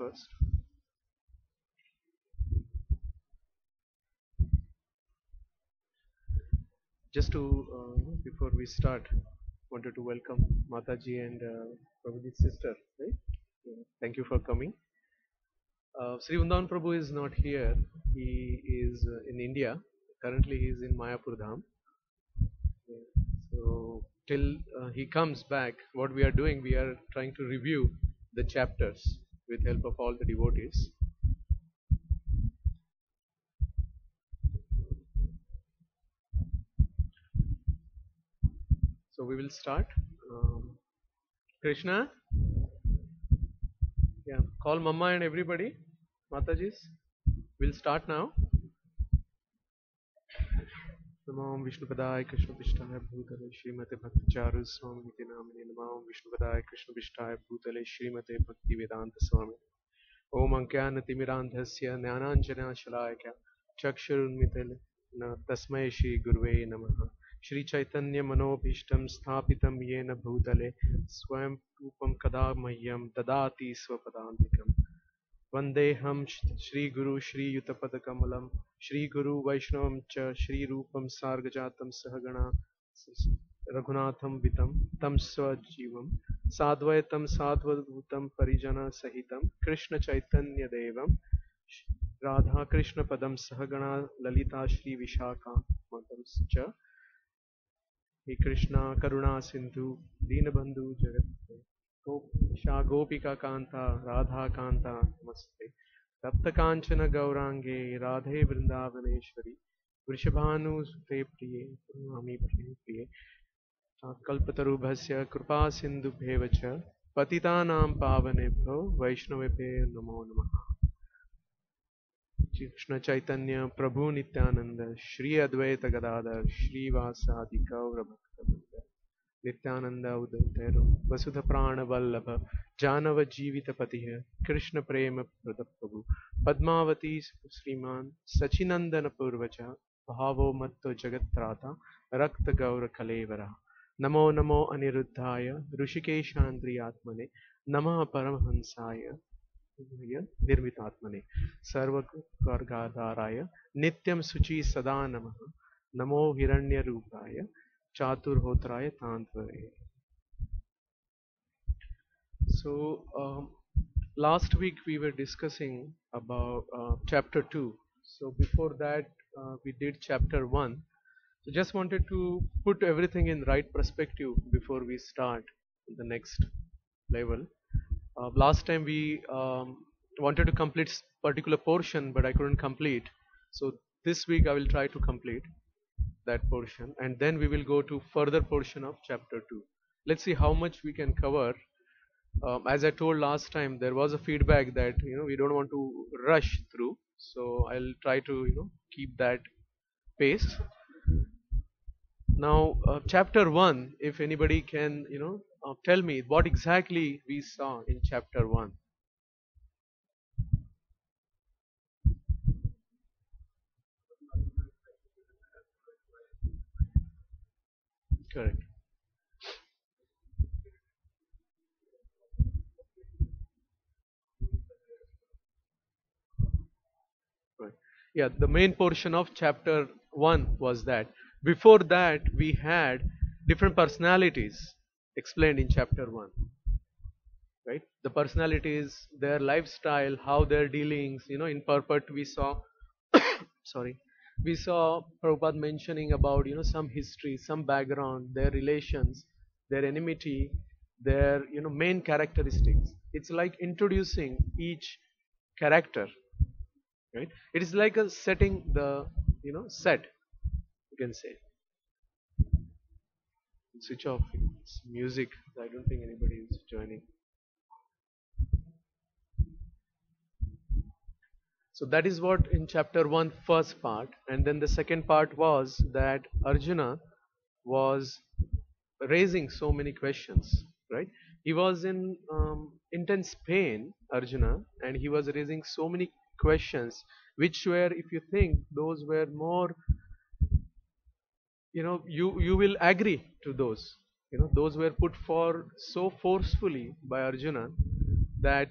first. Just to before we start, wanted to welcome Mataji and Prabhuji's sister. Right? Thank you for coming. Sri Vrindavan Prabhu is not here. He is in India. Currently, he is in Mayapur Dham. So till he comes back, what we are doing, we are trying to review the chapters with help of all the devotees. So we will start. Krishna, yeah, call Mama and everybody. Matajis, we'll start now. नमो विष्णुपदाय कृष्णपिष्ठाय भूतले श्रीमते भक्तिचारु स्वामिनिति नामिने नमो विष्णुपदाय कृष्णपिष्ठाय भूतले श्रीमते भक्तिवेदांत स्वामी ओम अज्ञानतिमिरान्धस्य ज्ञानाञ्जनाशलाकया चक्षुरुन्मिलितं तस्मै श्रीगुरुवे नमः श्रीचैतन्यमनोभीष्टं स्थापितं येन भूतले स्वयं रूपं कदा मह्यं ददाति स्वपदान्तिकम् वन्देऽहं श्रीगुरु श्रीयुतपदकमलं श्रीगुरु वैष्णवं च श्रीरूपं सार्गजातं सहगणा रघुनाथं वितं तं स्वजीवं साद्वैतं साद्वभूतं परिजनसहितं कृष्णचैतन्यदेवं राधाकृष्णपदं सहगणा ललिता श्रीविशाखामतं च हे कृष्णा करुणा सिन्धु दीनबन्धु जगत् गोपिका गोपिका कांता राधा कांता नमस्ते तप्त कांचन गौरांगे राधे वृंदावनेश्वरी वृषभानुसुते प्रिये प्रणमामि प्रिये प्रिये कल्पतरुभ्यस्य कृपा सिन्धुभ्येव च पतितानां पावनेभ्यो वैष्णवेभ्यो नमो नमः कृष्ण चैतन्य प्रभु नित्यानंद श्री अद्वैत गदाधर श्रीवासादि गौर भक्तवृंद नित्यानंद उदयतेरो वसुध प्राण वल्लभ जानव जीवित पति कृष्ण प्रेम प्रद प्रभु पद्मावती श्रीमान सचिनंदन पूर्वज भावो मत्तो जगत्राता रक्त गौर कलेवरा नमो नमो अनिरुद्धाय ऋषिकेशान्द्रियात्मने नमः परमहंसाय निर्मितात्मने सर्ववर्गाधाराय नित्यं शुचि सदा नमः नमो हिरण्यरूपाय चातुर्होत्राय तांत्वरे. So last week we were discussing about chapter 2. So before that we did chapter 1. So just wanted to put everything in right perspective before we start the next level. Last time we wanted to complete particular portion but I couldn't complete. So this week I will try to complete that portion and then we will go to further portion of chapter 2. Let's see how much we can cover. As I told last time, there was a feedback that we don't want to rush through, so I'll try to keep that pace. Now chapter 1, if anybody can tell me what exactly we saw in chapter 1. Correct. Right. Yeah, the main portion of chapter 1 was that. Before that, we had different personalities explained in chapter 1. Right? The personalities, their lifestyle, how their dealings, in purport we saw, sorry, we saw Prabhupada mentioning about, some history, some background, their relations, their enmity, their, main characteristics. It's like introducing each character. Right? It is like a setting the set, you can say. Switch off it's music. I don't think anybody is joining. So that is what in chapter 1 first part, and then the second part was that Arjuna was raising so many questions, right? He was in intense pain, Arjuna, and he was raising so many questions which were, if you think, those were more, you will agree to those. Those were put for so forcefully by Arjuna that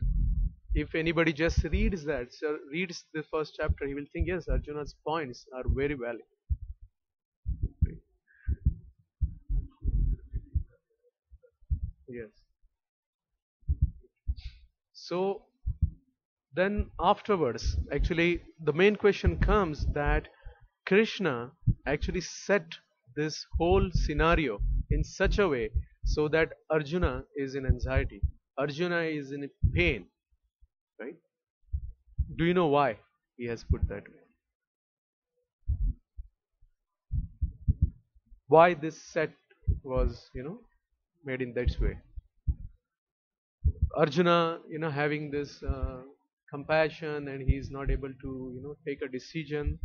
if anybody just reads that, so reads the first chapter, he will think, yes, Arjuna's points are very valid. Yes. So then afterwards, actually, the main question comes that Krishna actually set this whole scenario in such a way so that Arjuna is in anxiety. Arjuna is in pain, right? Do you know why he has put that way? Why this set was, made in that way? Arjuna, having this compassion and he is not able to, take a decision.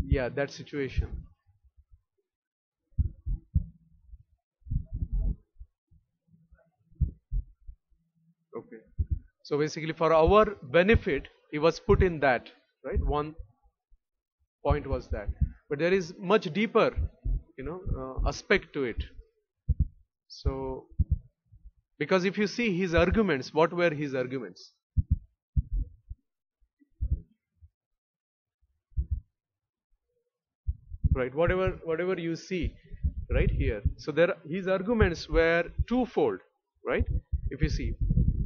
Yeah, that situation. Okay. So basically, for our benefit, he was put in that, right? One point was that. But there is much deeper, aspect to it. So, because if you see his arguments, what were his arguments? Right? Whatever you see, right here. So there, his arguments were twofold, right? If you see,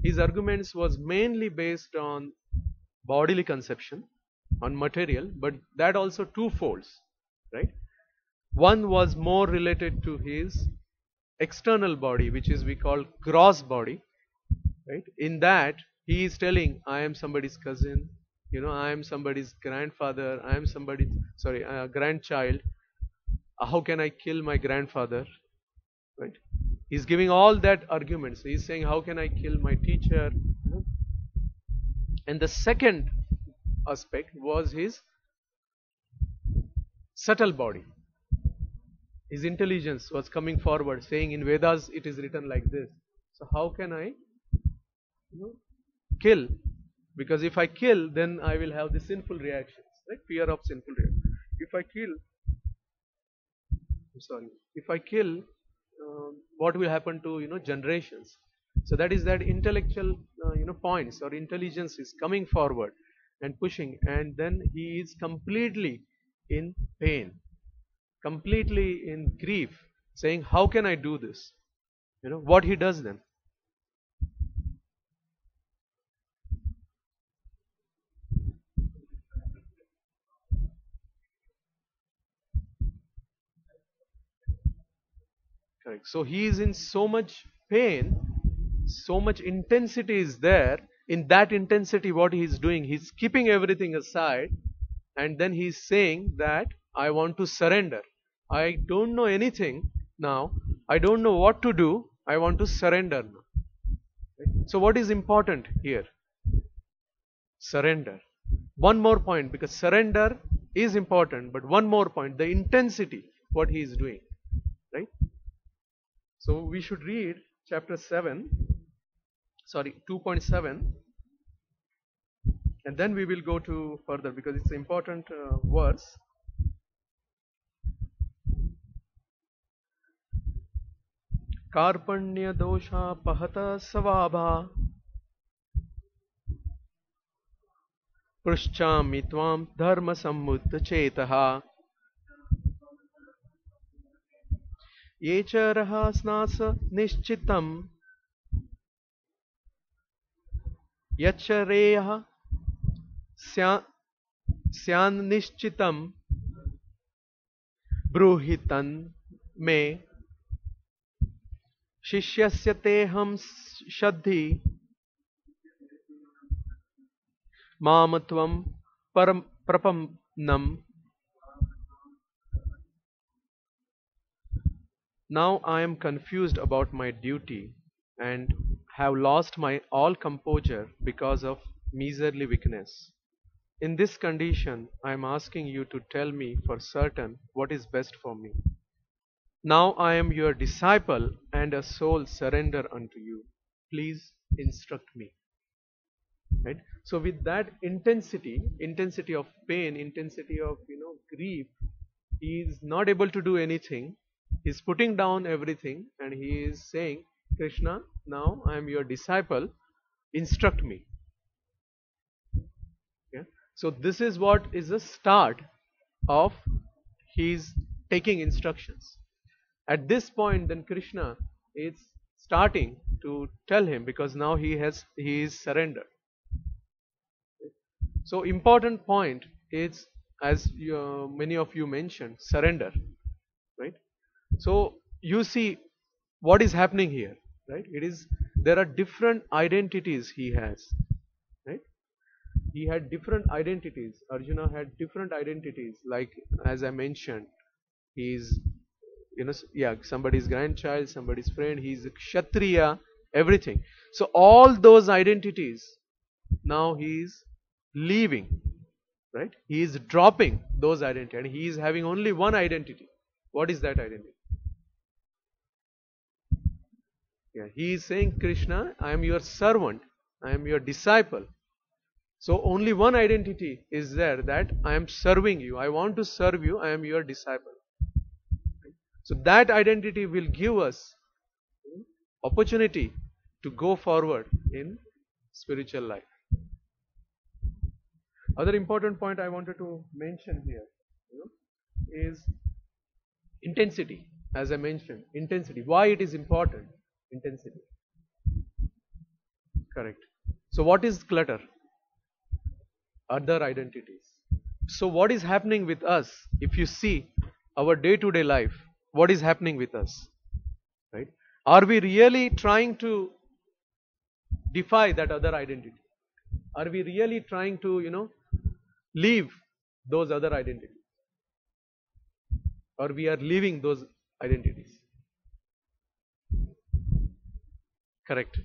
his arguments was mainly based on bodily conception, on material, but that also twofolds, right? One was more related to his external body, which is we call gross body, right? In that he is telling, I am somebody's cousin, I am somebody's grandfather, I am somebody's, sorry, grandchild. How can I kill my grandfather, right? He's giving all that arguments. He's saying, how can I kill my teacher? And the second aspect was his subtle body. His intelligence was coming forward, saying in Vedas it is written like this. So how can I, kill? Because if I kill, then I will have the sinful reactions, right? Fear of sinful reactions. If I kill, I'm sorry, if I kill, what will happen to generations? So that is that intellectual points or intelligence is coming forward and pushing, and then he is completely in pain, completely in grief, saying, how can I do this? What he does then? Correct. So he is in so much pain, so much intensity is there. In that intensity, what he is doing, he's keeping everything aside, and then he's saying that I want to surrender. I don't know anything now. I don't know what to do. I want to surrender now. So what is important here? Surrender. One more point, because surrender is important, but one more point, the intensity, what he is doing, right? So we should read chapter 7, sorry, 2.7, and then we will go to further because it's an important verse. कार्पण्य दोषापहत स्वभावा पृच्छामि त्वां धर्म सम्मुद्ध चेतः ये च रहस्नास निश्चितं यच्छरेयः स्यान्निश्चितं ब्रूहि तन्मे शिष्यस्य तेऽहं शद्धि माम त्वं परम प्रपन्नम्. Now I am confused about my duty and have lost my all composure because of miserly weakness. In this condition, I am asking you to tell me for certain what is best for me. Now I am your disciple and a soul surrender unto you. Please instruct me. Right? So with that intensity of pain, intensity of grief, he is not able to do anything. He is putting down everything and he is saying, Krishna, now I am your disciple, instruct me. Yeah? So this is what is the start of his taking instructions. At this point, then Krishna is starting to tell him, because now he is surrendered. So important point is, as many of you mentioned, surrender, right? So you see what is happening here, right? It is, there are different identities he has, right? He had different identities. Arjuna had different identities. Like as I mentioned, he's, yeah, somebody's grandchild, somebody's friend. He's a Kshatriya, everything. So all those identities now he is leaving, right? He is dropping those identities, and he is having only one identity. What is that identity? Yeah, he is saying, Krishna, I am your servant, I am your disciple. So only one identity is there, that I am serving you, I want to serve you, I am your disciple. So that identity will give us opportunity to go forward in spiritual life. Other important point I wanted to mention here, is intensity. As I mentioned, intensity. Why it is important? Intensity. Correct. So what is clutter? Other identities. So what is happening with us? If you see our day-to-day life, what is happening with us? Right? Are we really trying to defy that other identity? Are we really trying to, leave those other identities? Or we are leaving those identities? Correct.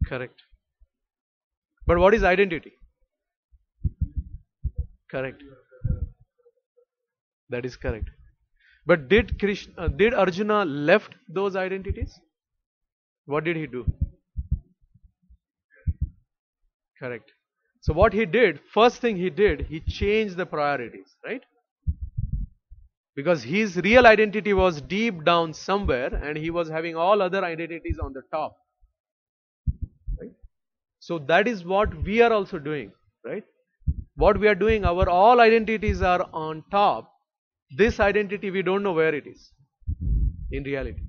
Correct. But what is identity? Correct. That is correct. But did Arjuna left those identities? What did he do? Correct. So what he did, first thing he did, he changed the priorities, right? Because his real identity was deep down somewhere, and he was having all other identities on the top. Right? So that is what we are also doing, right? What we are doing, our all identities are on top. This identity, we don't know where it is in reality.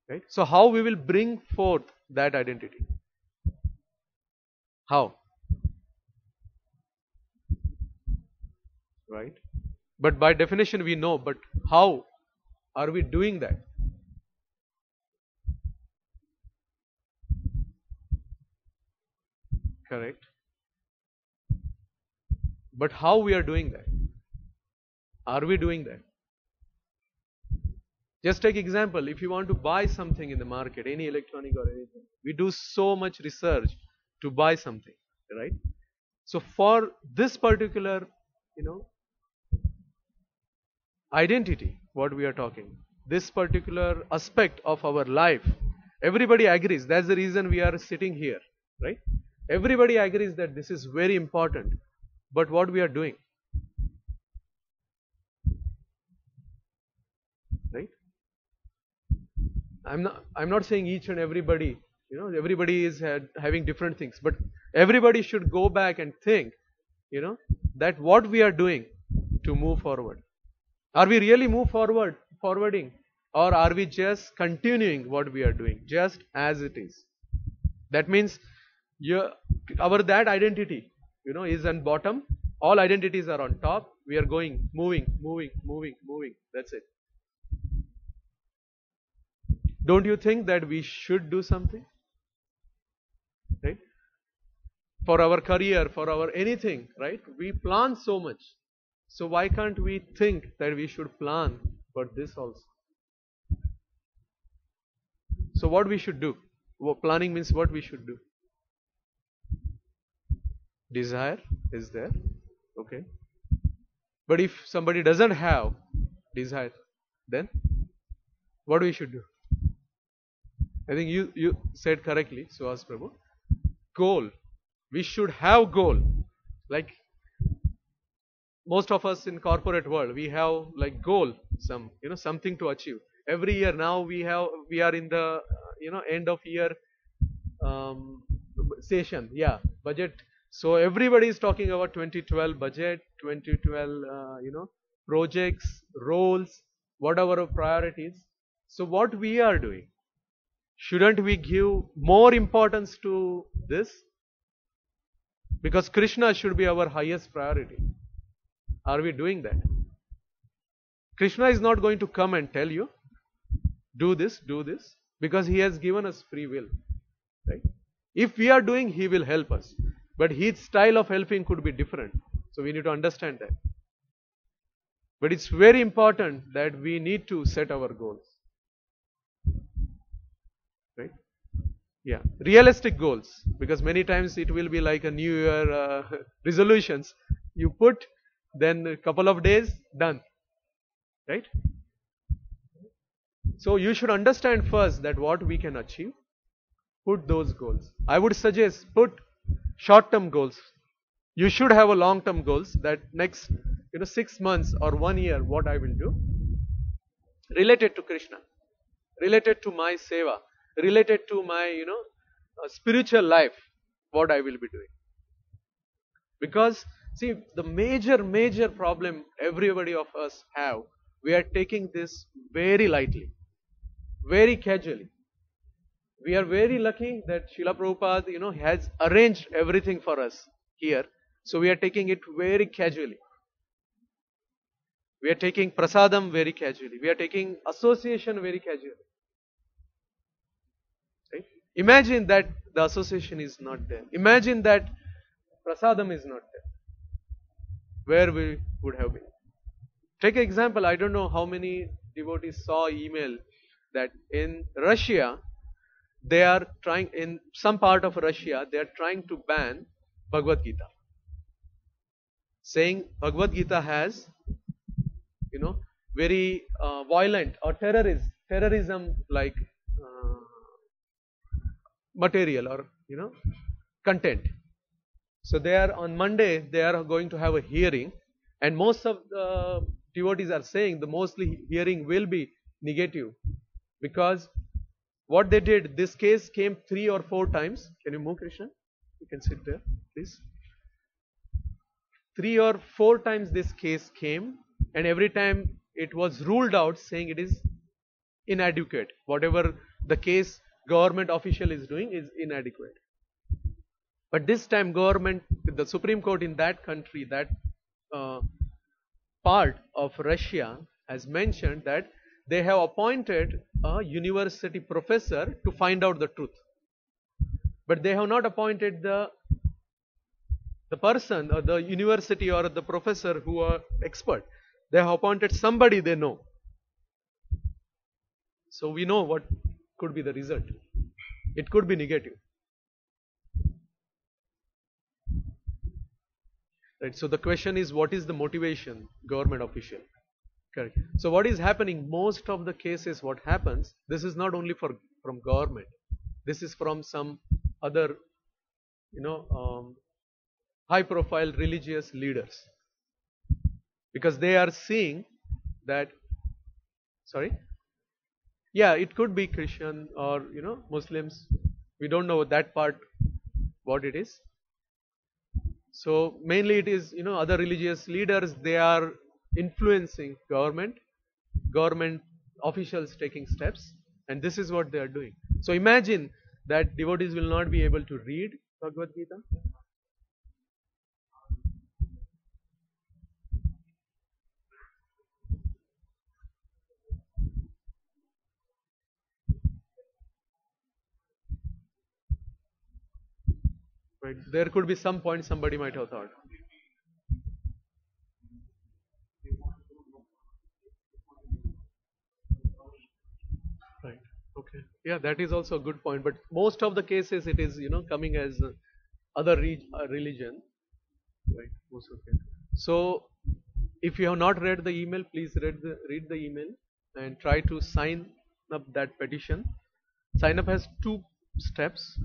Right? So how we will bring forth that identity? How? Right? But by definition we know, but how are we doing that? Correct. But how we are doing that? Are we doing that? Just take example, if you want to buy something in the market, any electronic or anything, we do so much research to buy something, right? So for this particular, identity, what we are talking, this particular aspect of our life, everybody agrees. That's the reason we are sitting here, right? Everybody agrees that this is very important. But what we are doing, right? I'm not saying each and everybody, everybody is having different things, but everybody should go back and think, that what we are doing to move forward. Are we really forwarding, or are we just continuing what we are doing just as it is? That means our that identity, is on bottom. All identities are on top. We are going, moving. That's it. Don't you think that we should do something? Right? For our career, for our anything, right? We plan so much. So why can't we think that we should plan for this also? So what we should do? Planning means what we should do. Desire is there. Okay. But if somebody doesn't have desire, then what we should do? I think you said correctly, Suhas Prabhu. Goal. We should have goal. Like most of us in corporate world, we have like goal, something to achieve every year. Now we are in the end of year um, session, yeah, budget. So everybody is talking about 2012 budget, 2012 projects, roles, whatever our priorities. So what we are doing, shouldn't we give more importance to this? Because Krishna should be our highest priority. Are we doing that? Krishna is not going to come and tell you, do this, because he has given us free will. Right? If we are doing, he will help us. But his style of helping could be different. So we need to understand that. But it's very important that we need to set our goals. Right? Yeah. Realistic goals. Because many times it will be like a New Year resolutions. You put, then a couple of days, done. Right? So you should understand first that what we can achieve. Put those goals. I would suggest put short-term goals. You should have a long-term goals that next 6 months or 1 year what I will do related to Krishna, related to my seva, related to my spiritual life, what I will be doing. Because see, the major problem everybody of us have, we are taking this very lightly, very casually. We are very lucky that Srila Prabhupada, has arranged everything for us here. So we are taking it very casually. We are taking prasadam very casually. We are taking association very casually. Right? Imagine that the association is not there. Imagine that prasadam is not there. Where we would have been. Take an example. I don't know how many devotees saw email that in Russia, they are trying, in some part of Russia, they are trying to ban Bhagavad Gita. Saying Bhagavad Gita has, very violent or terrorism like material or, content. So they are on Monday, they are going to have a hearing, and most of the devotees are saying the mostly hearing will be negative, because what they did, this case came 3 or 4 times. Can you move, Krishna? You can sit there, please. 3 or 4 times this case came, and every time it was ruled out, saying it is inadequate. Whatever the case government official is doing is inadequate. But this time government, the Supreme Court in that country, that part of Russia has mentioned that they have appointed a university professor to find out the truth. But they have not appointed the person or the university or the professor who are expert. They have appointed somebody they know. So we know what could be the result. It could be negative. Right. So the question is, what is the motivation? Government official. Correct. So what is happening? Most of the cases, what happens? This is not only from government. This is from some other, high-profile religious leaders, because they are seeing that. Sorry. Yeah, it could be Christian or Muslims. We don't know that part, what it is. So mainly it is other religious leaders. They are influencing government officials taking steps, and this is what they are doing. So imagine that devotees will not be able to read Bhagavad Gita. Right. There could be some point somebody might have thought. Right. Okay. Yeah, that is also a good point. But most of the cases, it is coming as other religion. Right. Most of it. So, if you have not read the email, please read the email and try to sign up that petition. Sign up has 2 steps.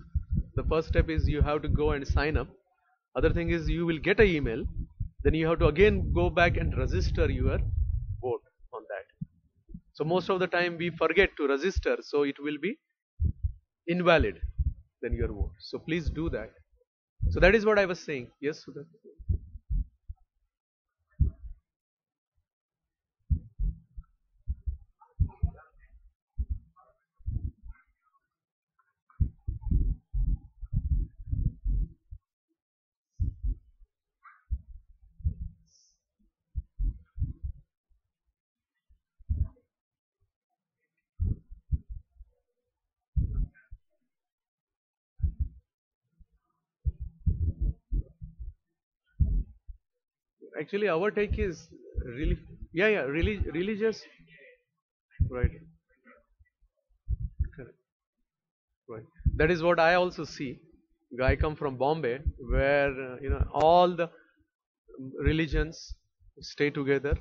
The first step is you have to go and sign up. Other thing is you will get an email. then you have to again go back and register your vote on that. So most of the time we forget to register, so it will be invalid then your vote. So please do that. So that is what I was saying. Yes, Sudha? Actually, our take is really, yeah, really religious, right? Correct, right. That is what I also see. I come from Bombay, where all the religions stay together.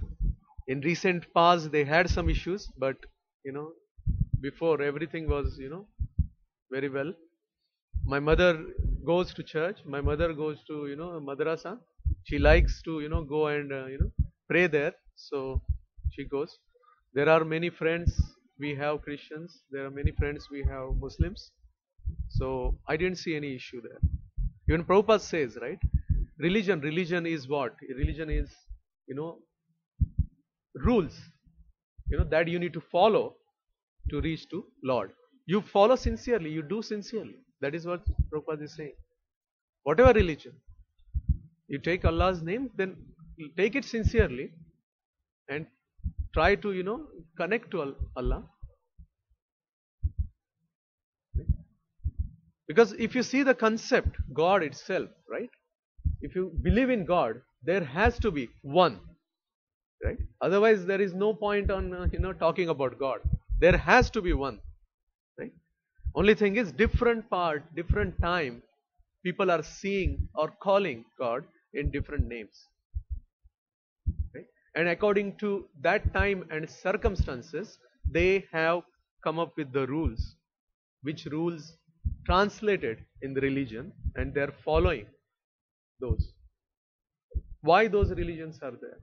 In recent past, they had some issues, but you know, before everything was very well. My mother goes to church. My mother goes to madrasa. She likes to go and pray there. So she goes. There are many friends we have Christians. There are many friends we have Muslims. So I didn't see any issue there. Even Prabhupada says, right? Religion is what? Religion is, you know, rules, that you need to follow to reach to Lord. You follow sincerely, you do sincerely. That is what Prabhupada is saying. Whatever religion, you take Allah's name, then you take it sincerely and try to, connect to Allah. Because if you see the concept, God itself, right? If you believe in God, there has to be one, right? Otherwise, there is no point on talking about God. There has to be one, right? Only thing is, different part, different time, people are seeing or calling God in different names, right? And according to that time and circumstances, they have come up with the rules, which rules translated in the religion, and they are following those. Why those religions are there?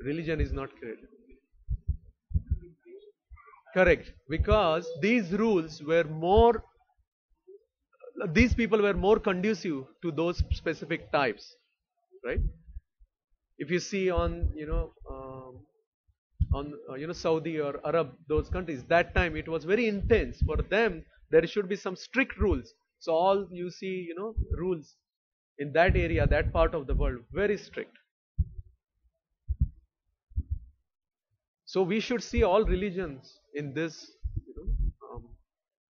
Religion is not created. Correct. Because these rules were more, these people were more conducive to those specific types, right? If you see on, Saudi or Arab, those countries, that time it was very intense. For them, there should be some strict rules. So all you see, rules in that area, that part of the world, very strict. So we should see all religions in this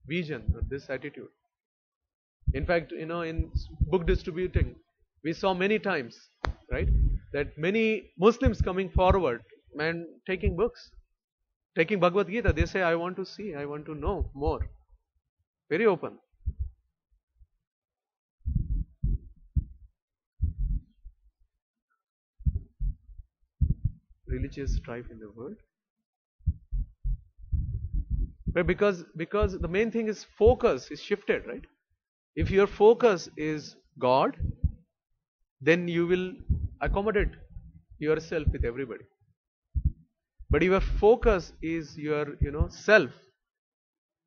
vision, this attitude. In fact, in book distributing, we saw many times, right, that many Muslims coming forward and taking books, taking Bhagavad Gita. They say, I want to see, I want to know more. Very open. Religious strife in the world. But because the main thing is focus is shifted, right? If your focus is God, then you will accommodate yourself with everybody. But if your focus is your self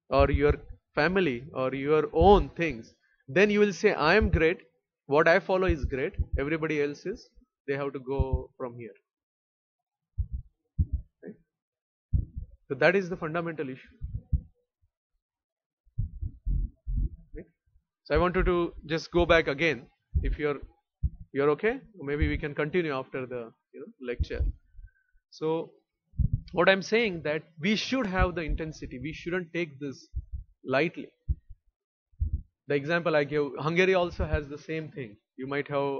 or your family or your own things, then you will say, I am great, what I follow is great, everybody else is, they have to go from here. Right? So that is the fundamental issue. Right? So I wanted to just go back again. If you're okay, maybe we can continue after the lecture. So what I'm saying, that we should have the intensity. We shouldn't take this lightly. The example I gave, Hungary also has the same thing. You might have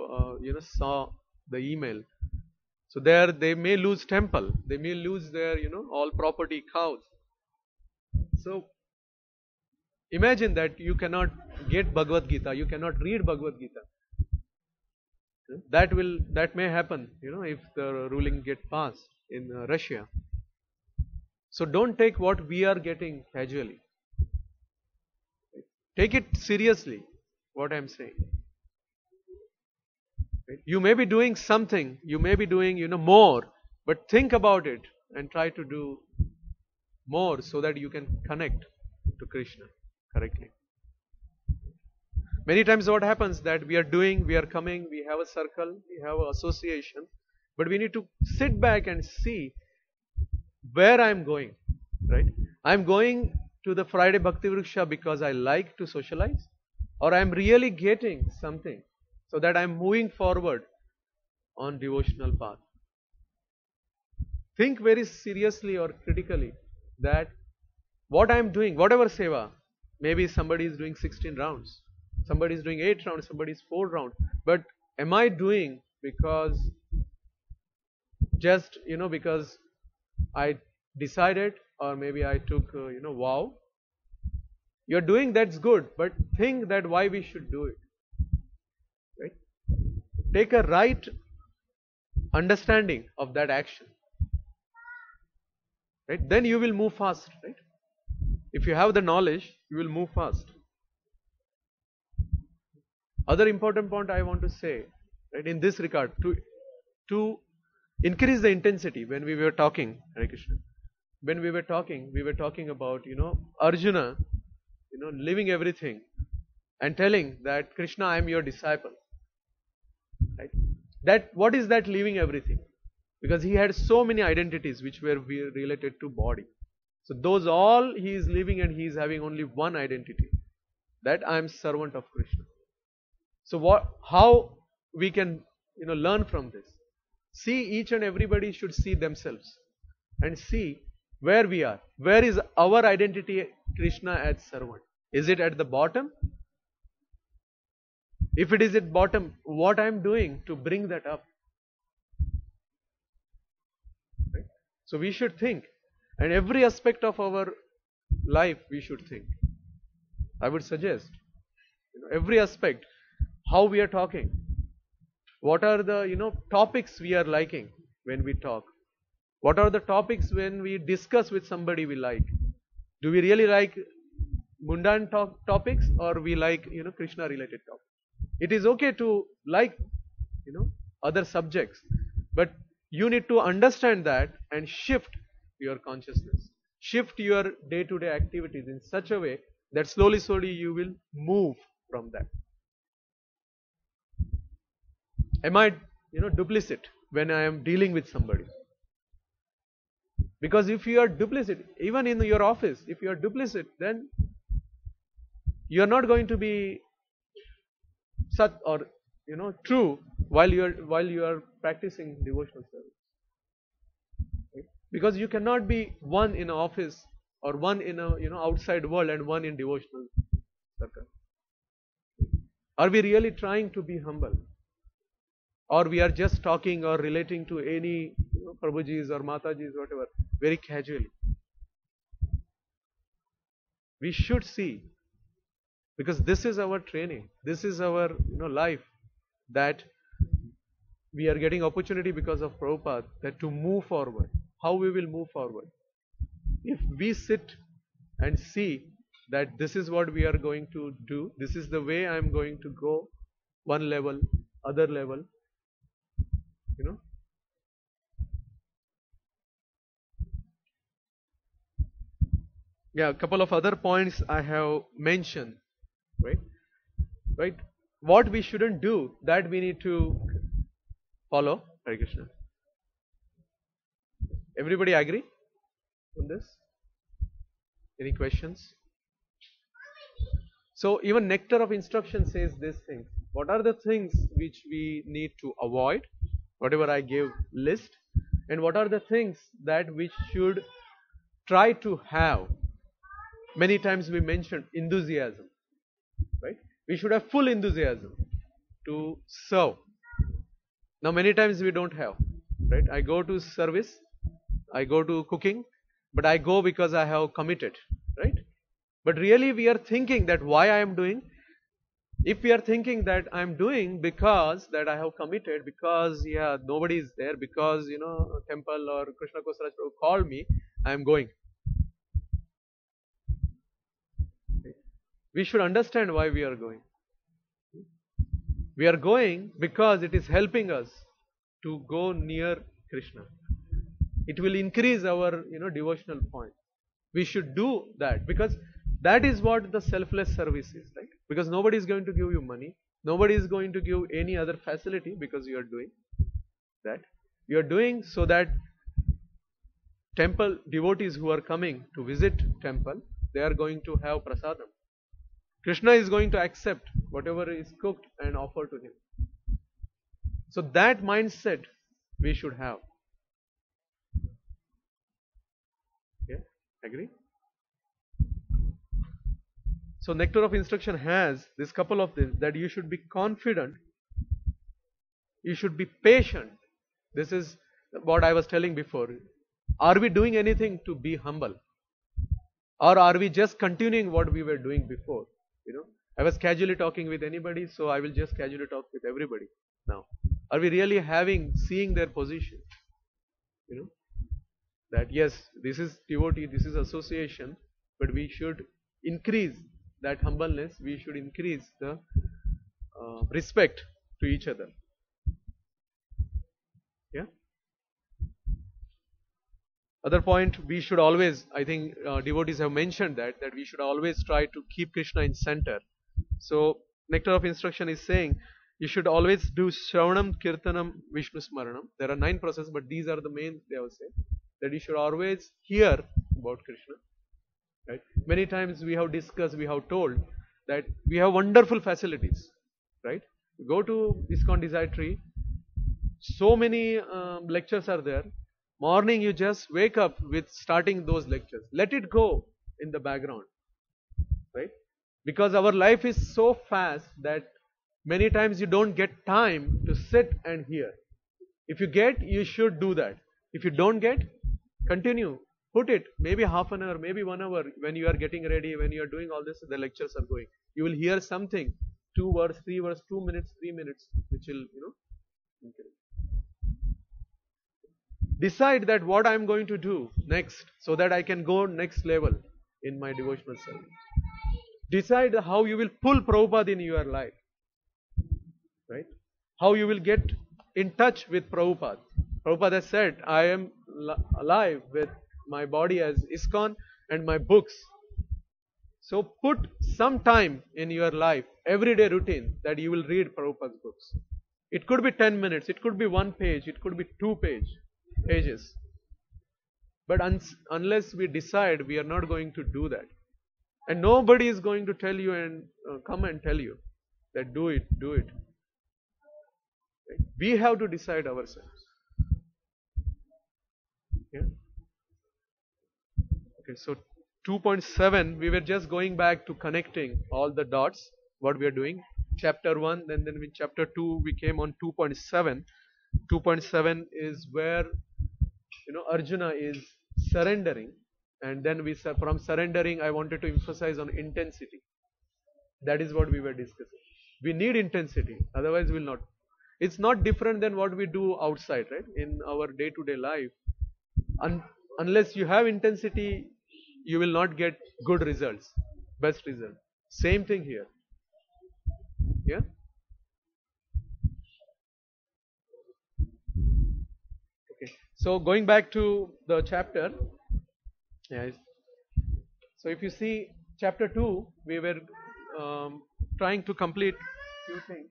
saw the email. So there they may lose temple. They may lose their all property, cows. So imagine that you cannot get Bhagavad Gita. You cannot read Bhagavad Gita. That may happen. If the ruling get passed in Russia. So don't take what we are getting casually. Take it seriously. what I'm saying. Right? You may be doing something, you may be doing, more, but think about it and try to do more so that you can connect to Krishna correctly. Many times what happens that we are doing, we are coming, we have a circle, we have an association, but we need to sit back and see where I'm going, right? I'm going to the Friday Bhakti Vriksha because I like to socialize, or I'm really getting something so that I'm moving forward on devotional path. Think very seriously or critically that what I'm doing, whatever seva, maybe somebody is doing 16 rounds, somebody is doing 8 rounds, somebody is 4 rounds, but am I doing because just, because I decided, or maybe I took, vow? You're doing, that's good, but think that why we should do it, right? Take a right understanding of that action, right? Then you will move fast, right? If you have the knowledge, you will move fast. Other important point I want to say, right, in this regard, to increase the intensity, when we were talking, Hare Krishna, when we were talking about, Arjuna, leaving everything and telling that Krishna, I am your disciple. Right? That what is that leaving everything? Because he had so many identities which were related to body. So those all he is leaving and he is having only one identity, that I am servant of Krishna. So how we can learn from this? See, each and everybody should see themselves and see where we are. Where is our identity Krishna as servant? Is it at the bottom? If it is at bottom, what I am doing to bring that up? Right? So we should think, and every aspect of our life we should think. I would suggest, every aspect, how we are talking, what are the topics we are liking when we talk, what are the topics when we discuss with somebody we like. Do we really like mundane topics, or we like Krishna related topics? It is okay to like other subjects, but you need to understand that and shift your consciousness, shift your day-to-day activities in such a way that slowly you will move from that. Am I duplicit when I am dealing with somebody? Because if you are duplicit, even in your office, if you are duplicit, then you are not going to be sat or true while you are practicing devotional service. Right? Because you cannot be one in an office, or one in a outside world, and one in devotional circle. Are we really trying to be humble, or we are just talking or relating to any Prabhujis or Matajis, whatever, very casually? We should see, because this is our training, this is our life, that we are getting opportunity because of Prabhupada, that to move forward. How we will move forward? If we sit and see that this is what we are going to do, this is the way I am going to go, one level, other level, Yeah, a couple of other points I have mentioned, right? Right? What we shouldn't do, that we need to follow. Hare Krishna. Everybody agree on this? Any questions? So even Nectar of Instruction says this thing. What are the things which we need to avoid? Whatever I gave list. And what are the things that we should try to have? Many times we mentioned enthusiasm, right? We should have full enthusiasm to serve. Now many times we don't have, right? I go to service, I go to cooking, but I go because I have committed, right? But really we are thinking that why I am doing. If we are thinking that I am doing because that I have committed, because nobody is there, because temple or Krishna Kosaraj Prabhu called me, I am going. We should understand why we are going. We are going because it is helping us to go near Krishna. It will increase our devotional point. We should do that because that is what the selfless service is, right? Because nobody is going to give you money, nobody is going to give any other facility because you are doing that. You are doing so that temple devotees who are coming to visit temple, they are going to have prasadam. Krishna is going to accept whatever is cooked and offer to him. So that mindset we should have. Yeah, agree? So nectar of instruction has this couple of things, that you should be confident, you should be patient. This is what I was telling before. Are we doing anything to be humble? Or are we just continuing what we were doing before? I was casually talking with anybody, so I will just casually talk with everybody now. Are we really seeing their position? That yes, this is devotee, this is association, but we should increase that humbleness, we should increase the respect to each other. Yeah. Other point, we should always, I think devotees have mentioned that we should always try to keep Krishna in center. So nectar of instruction is saying you should always do Shravanam, Kirtanam, Vishnu Smaranam. There are 9 processes, but these are the main, they have said. That you should always hear about Krishna. Right? Many times we have discussed, we have told that we have wonderful facilities. Right? You go to ISKCON Desire Tree, so many lectures are there. Morning you just wake up with starting those lectures. Let it go in the background. Right? Because our life is so fast that many times you don't get time to sit and hear. If you get, you should do that. If you don't get, continue. Put it, maybe half an hour, maybe 1 hour, when you are getting ready, when you are doing all this, the lectures are going. You will hear something, 2 words, 3 words, 2 minutes, 3 minutes, which will, okay. Decide that what I am going to do next, so that I can go next level in my devotional service. Decide how you will pull Prabhupada in your life. Right? How you will get in touch with Prabhupada. Prabhupada has said, I am alive with my body as ISKCON and my books. So put some time in your life, everyday routine, that you will read Prabhupada's books. It could be 10 minutes, it could be 1 page, it could be 2 pages. But unless we decide, we are not going to do that. And nobody is going to tell you and come and tell you that do it. Right? We have to decide ourselves. Yeah. Okay, so 2.7, we were just going back to connecting all the dots, what we are doing. Chapter 1, then in chapter 2, we came on 2.7. 2.7 is where, Arjuna is surrendering. And then from surrendering, I wanted to emphasize on intensity. That is what we were discussing. We need intensity, otherwise we will not. It's not different than what we do outside, right? In our day-to-day life. Unless you have intensity, you will not get good results, best results. Same thing here. Yeah? Okay. So going back to the chapter. Yeah. So if you see chapter 2, we were trying to complete few things.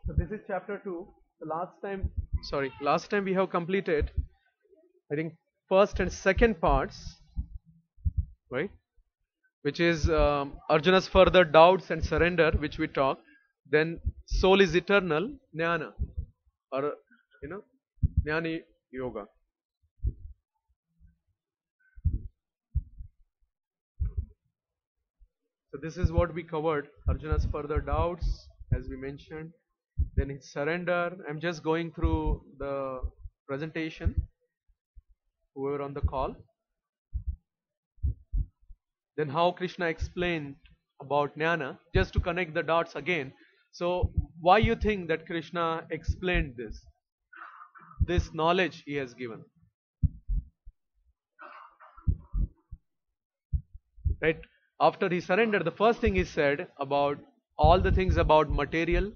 So this is chapter 2. The last time we have completed, I think, first and second parts, right? Which is Arjuna's further doubts and surrender, which we talked. Then soul is eternal, jnana, or jnani yoga. So this is what we covered. Arjuna's further doubts, as we mentioned. Then his surrender. I'm just going through the presentation, whoever on the call. Then how Krishna explained about jnana, just to connect the dots again. So why you think that Krishna explained this knowledge he has given? Right? after he surrendered, the first thing he said about all the things about material,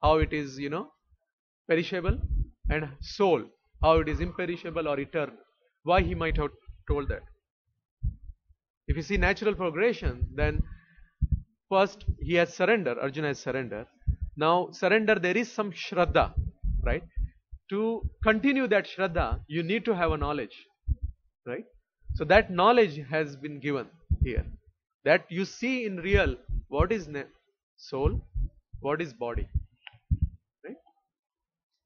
how it is, perishable, and soul, how it is imperishable or eternal. Why he might have told that? If you see natural progression, then first he has surrender, Arjuna has surrender. Now surrender, there is some shraddha, right? To continue that shraddha, you need to have a knowledge, right? So that knowledge has been given here. That you see in real, what is soul, what is body, right?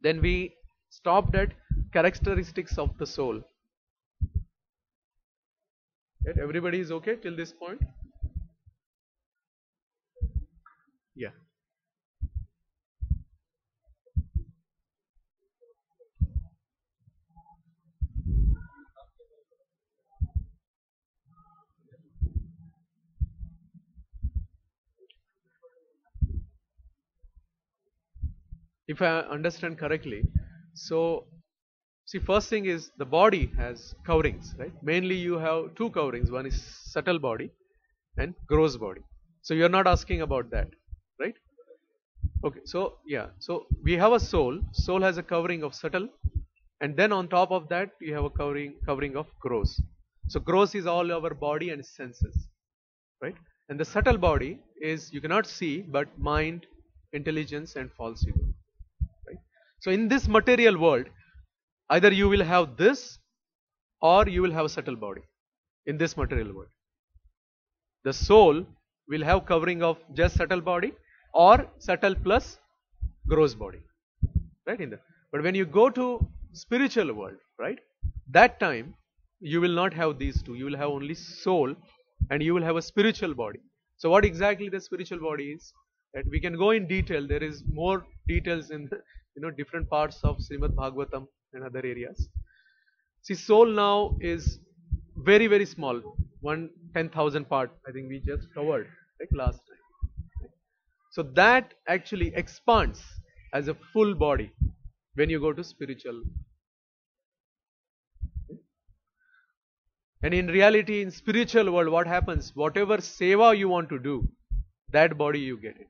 Then we stopped at characteristics of the soul. Right? Everybody is okay till this point? Yeah. If I understand correctly, so see, first thing is the body has coverings, right? Mainly you have two coverings. One is subtle body and gross body. So you are not asking about that, right? Okay, so yeah, so we have a soul. Soul has a covering of subtle, and then on top of that you have a covering of gross. So gross is all our body and senses, right? And the subtle body is you cannot see, but mind, intelligence, and false ego, right? So in this material world, either you will have this or you will have a subtle body in this material world. The soul will have covering of just subtle body or subtle plus gross body, right? But when you go to spiritual world, right, that time you will not have these two. You will have only soul and you will have a spiritual body. So what exactly the spiritual body is, that we can go in detail. There is more details in different parts of Srimad Bhagavatam and other areas. See, soul now is very, very small. 1/10,000 part, I think we just covered, like last time. So that actually expands as a full body when you go to spiritual. And in reality, in spiritual world, what happens? Whatever seva you want to do, that body you get it.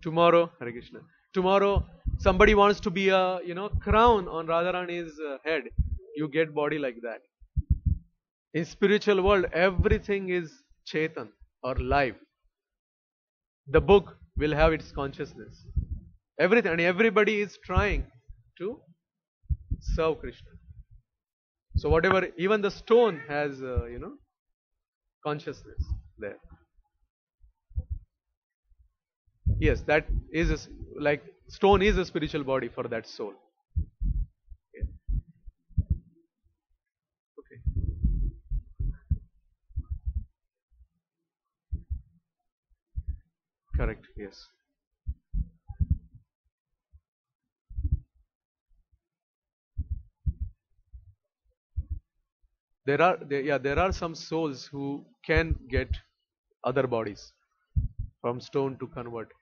Tomorrow, Hare Krishna. Tomorrow, somebody wants to be a crown on Radharani's head. You get body like that. In spiritual world, everything is Chetan or live. The book will have its consciousness. Everything, and everybody is trying to serve Krishna. So whatever, even the stone has, consciousness there. Yes, that is like stone is a spiritual body for that soul. Yeah. Okay. Correct. Yes. There are some souls who can get other bodies from stone to convert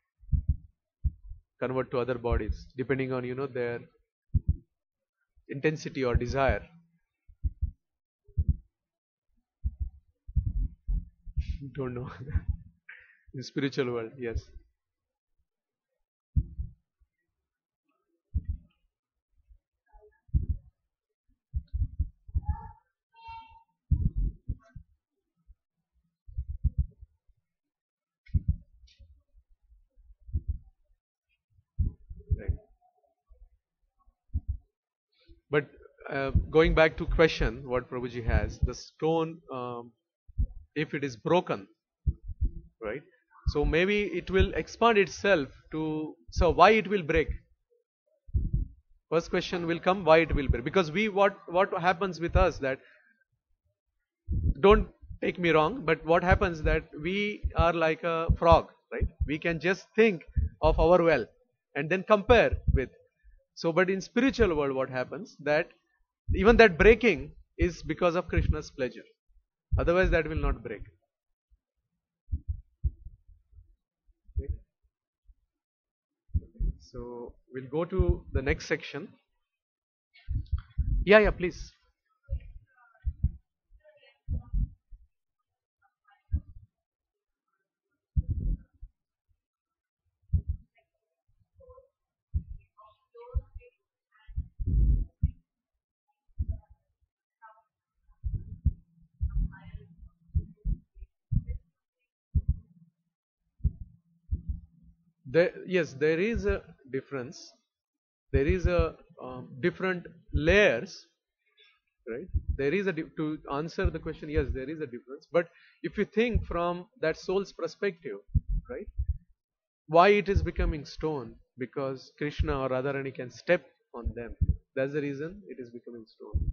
to other bodies depending on their intensity or desire. Don't know. In spiritual world, yes. Right. But going back to question what Prabhuji has, the stone, if it is broken, right? So maybe it will expand itself to. So why it will break? First question will come: why it will break? Because what happens with us that, don't take me wrong, but what happens that we are like a frog, right? We can just think of our well and then compare with. So, but in spiritual world, what happens that even that breaking is because of Krishna's pleasure. Otherwise, that will not break. Okay. So we'll go to the next section. Yeah, please. Yes, there is a difference. There is a different layers, right? There is to answer the question. Yes, there is a difference. But if you think from that soul's perspective, right? Why it is becoming stone? Because Krishna or Radharani can step on them. That's the reason it is becoming stone.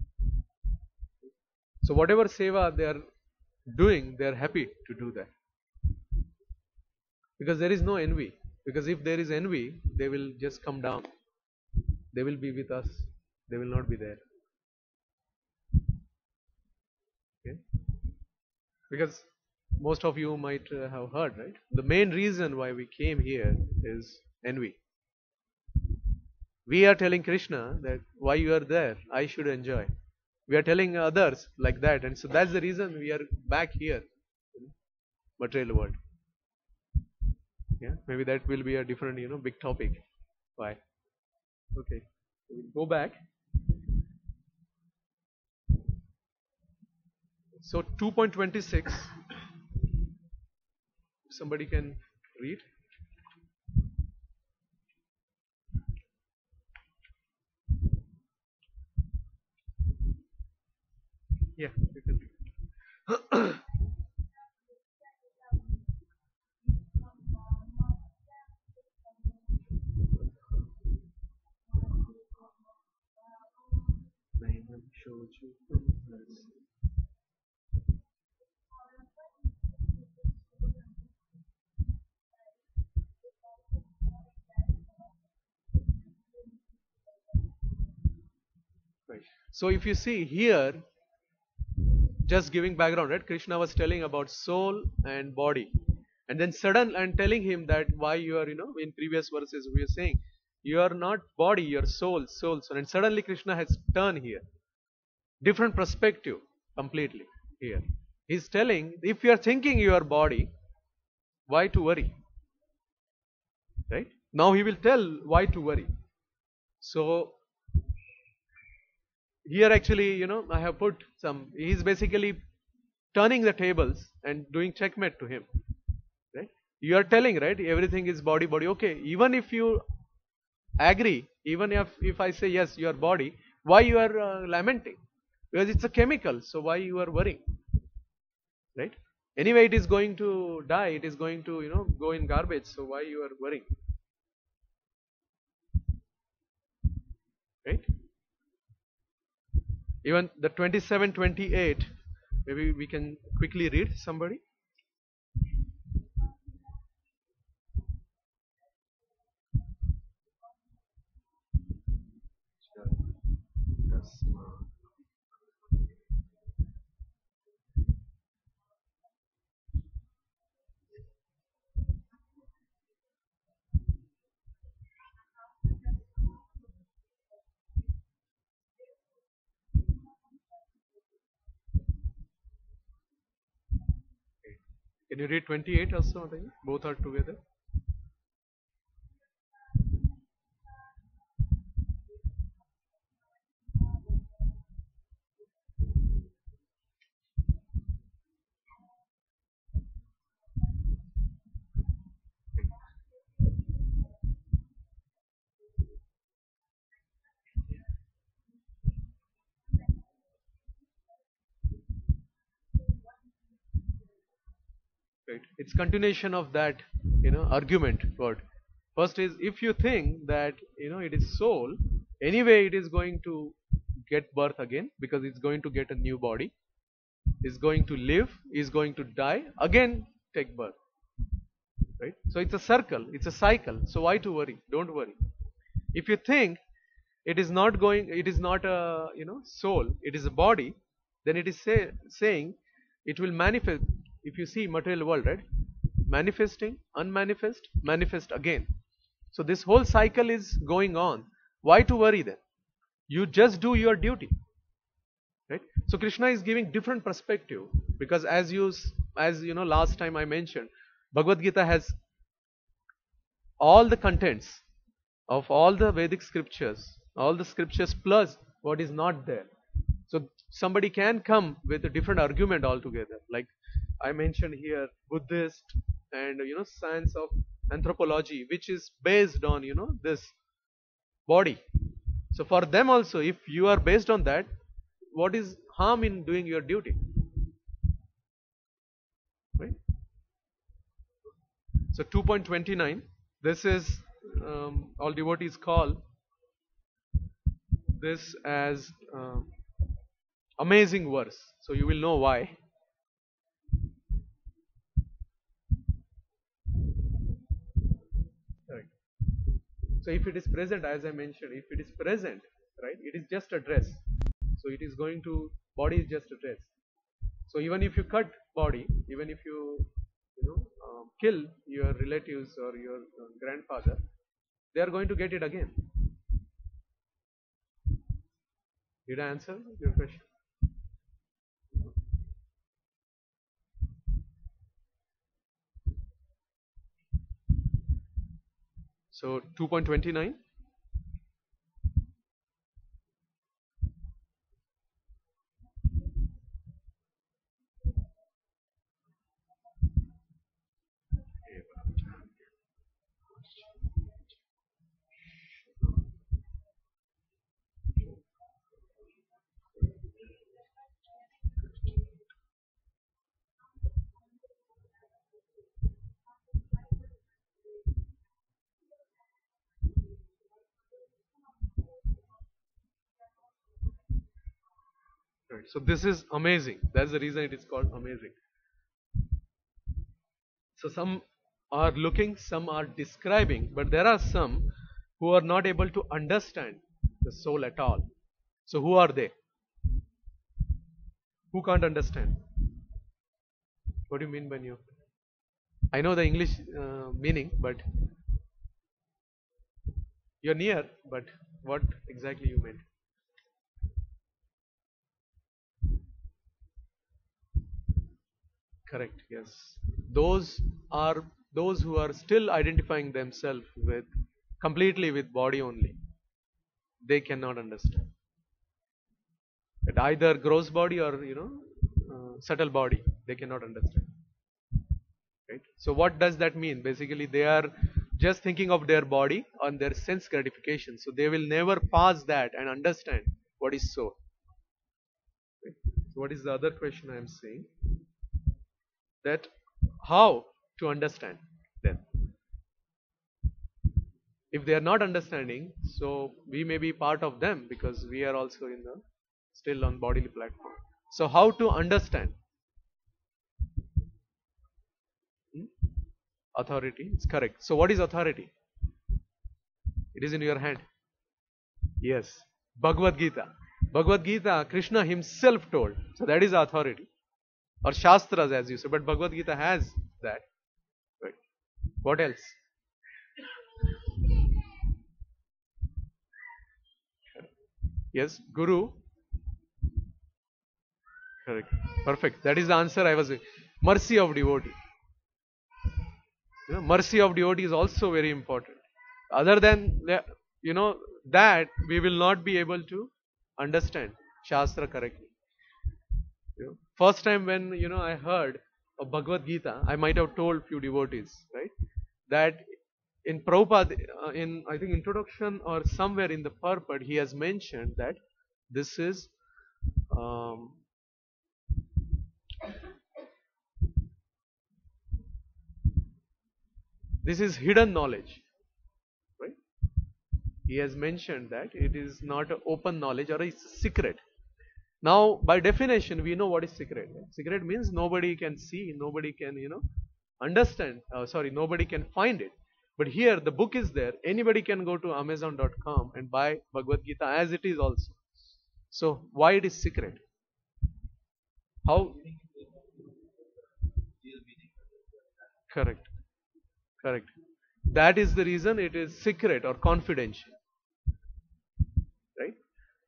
So whatever seva they are doing, they are happy to do that. Because there is no envy. Because if there is envy, they will just come down. They will be with us. They will not be there. Okay? Because most of you might have heard, right? The main reason why we came here is envy. We are telling Krishna that why you are there, I should enjoy. We are telling others like that, and so that's the reason we are back here in material world. Yeah, maybe that will be a different, big topic. Why? Okay, we'll go back. So 2.26. Somebody can read. Yeah, you can read. Right. So if you see here, just giving background, right? Krishna was telling about soul and body, and then sudden and telling him that why you are, in previous verses we are saying you are not body, you are soul, soul, soul, and suddenly Krishna has turned here, different perspective completely here. He's telling if you are thinking you are body, why to worry, right? Now he will tell why to worry. So here actually, I have put some. He's basically turning the tables and doing checkmate to him. Right? You are telling, right? Everything is body, body. Okay, even if you agree, even if I say yes, your body, why you are lamenting? Because it's a chemical. So why you are worrying? Right? Anyway, it is going to die. It is going to go in garbage. So why you are worrying? Right? Even the 27, 28. Maybe we can quickly read somebody. Can you read 28 also? Both are together. Right. It's continuation of that, argument word. First is if you think that, it is soul, anyway it is going to get birth again because it's going to get a new body, is going to live, is going to die, again take birth. Right? So it's a circle, it's a cycle. So why to worry? Don't worry. If you think it is not a, soul, it is a body, then it is saying it will manifest. If you see material world, right? Manifesting, unmanifest, manifest again. So this whole cycle is going on. Why to worry then? You just do your duty. Right? So Krishna is giving different perspective because as last time I mentioned, Bhagavad Gita has all the contents of all the Vedic scriptures, all the scriptures plus what is not there. So somebody can come with a different argument altogether. Like I mentioned here, Buddhist and science of anthropology, which is based on, this body. So for them also, if you are based on that, what is harm in doing your duty? Right? So 2.29, this is, all devotees call this as amazing verse. So you will know why. Right. So if it is present, as I mentioned, if it is present, right, it is just a dress. So it is going to, body is just a dress. So even if you cut body, even if you kill your relatives or your grandfather, they are going to get it again. Did I answer your question? So 2.29. Right. So this is amazing. That's the reason it is called amazing. So some are looking, some are describing, but there are some who are not able to understand the soul at all. So who are they? Who can't understand? What do you mean by new? I know the English meaning, but you're near, but what exactly you meant? Correct, yes. Those are those who are still identifying themselves with completely with body only. They cannot understand. It either gross body or subtle body. They cannot understand. Right. So what does that mean? Basically, they are just thinking of their body and their sense gratification. So they will never pass that and understand what is soul. Right. So what is the other question I am saying? That how to understand them. If they are not understanding, so we may be part of them because we are also in the still on bodily platform. So how to understand? Hmm? Authority, it's correct. So what is authority? It is in your hand. Yes. Bhagavad Gita. Bhagavad Gita, Krishna himself told. So that is authority. Or Shastras as you say. But Bhagavad Gita has that. Right. What else? Yes. Guru. Correct. Perfect. That is the answer I was saying. Mercy of devotee. Mercy of devotee is also very important. Other than that, we will not be able to understand Shastra correctly. First time when I heard of Bhagavad Gita, I might have told few devotees, right, that in Prabhupada, in I think introduction or somewhere in the purport, he has mentioned that this is um, hidden knowledge, right? He has mentioned that it is not an open knowledge or it's a secret. Now, by definition, we know what is secret. Secret means nobody can see, nobody can, understand. Sorry, nobody can find it. But here, the book is there. Anybody can go to Amazon.com and buy Bhagavad Gita as it is also. So, why it is secret? How? Correct. Correct. That is the reason it is secret or confidential. Right?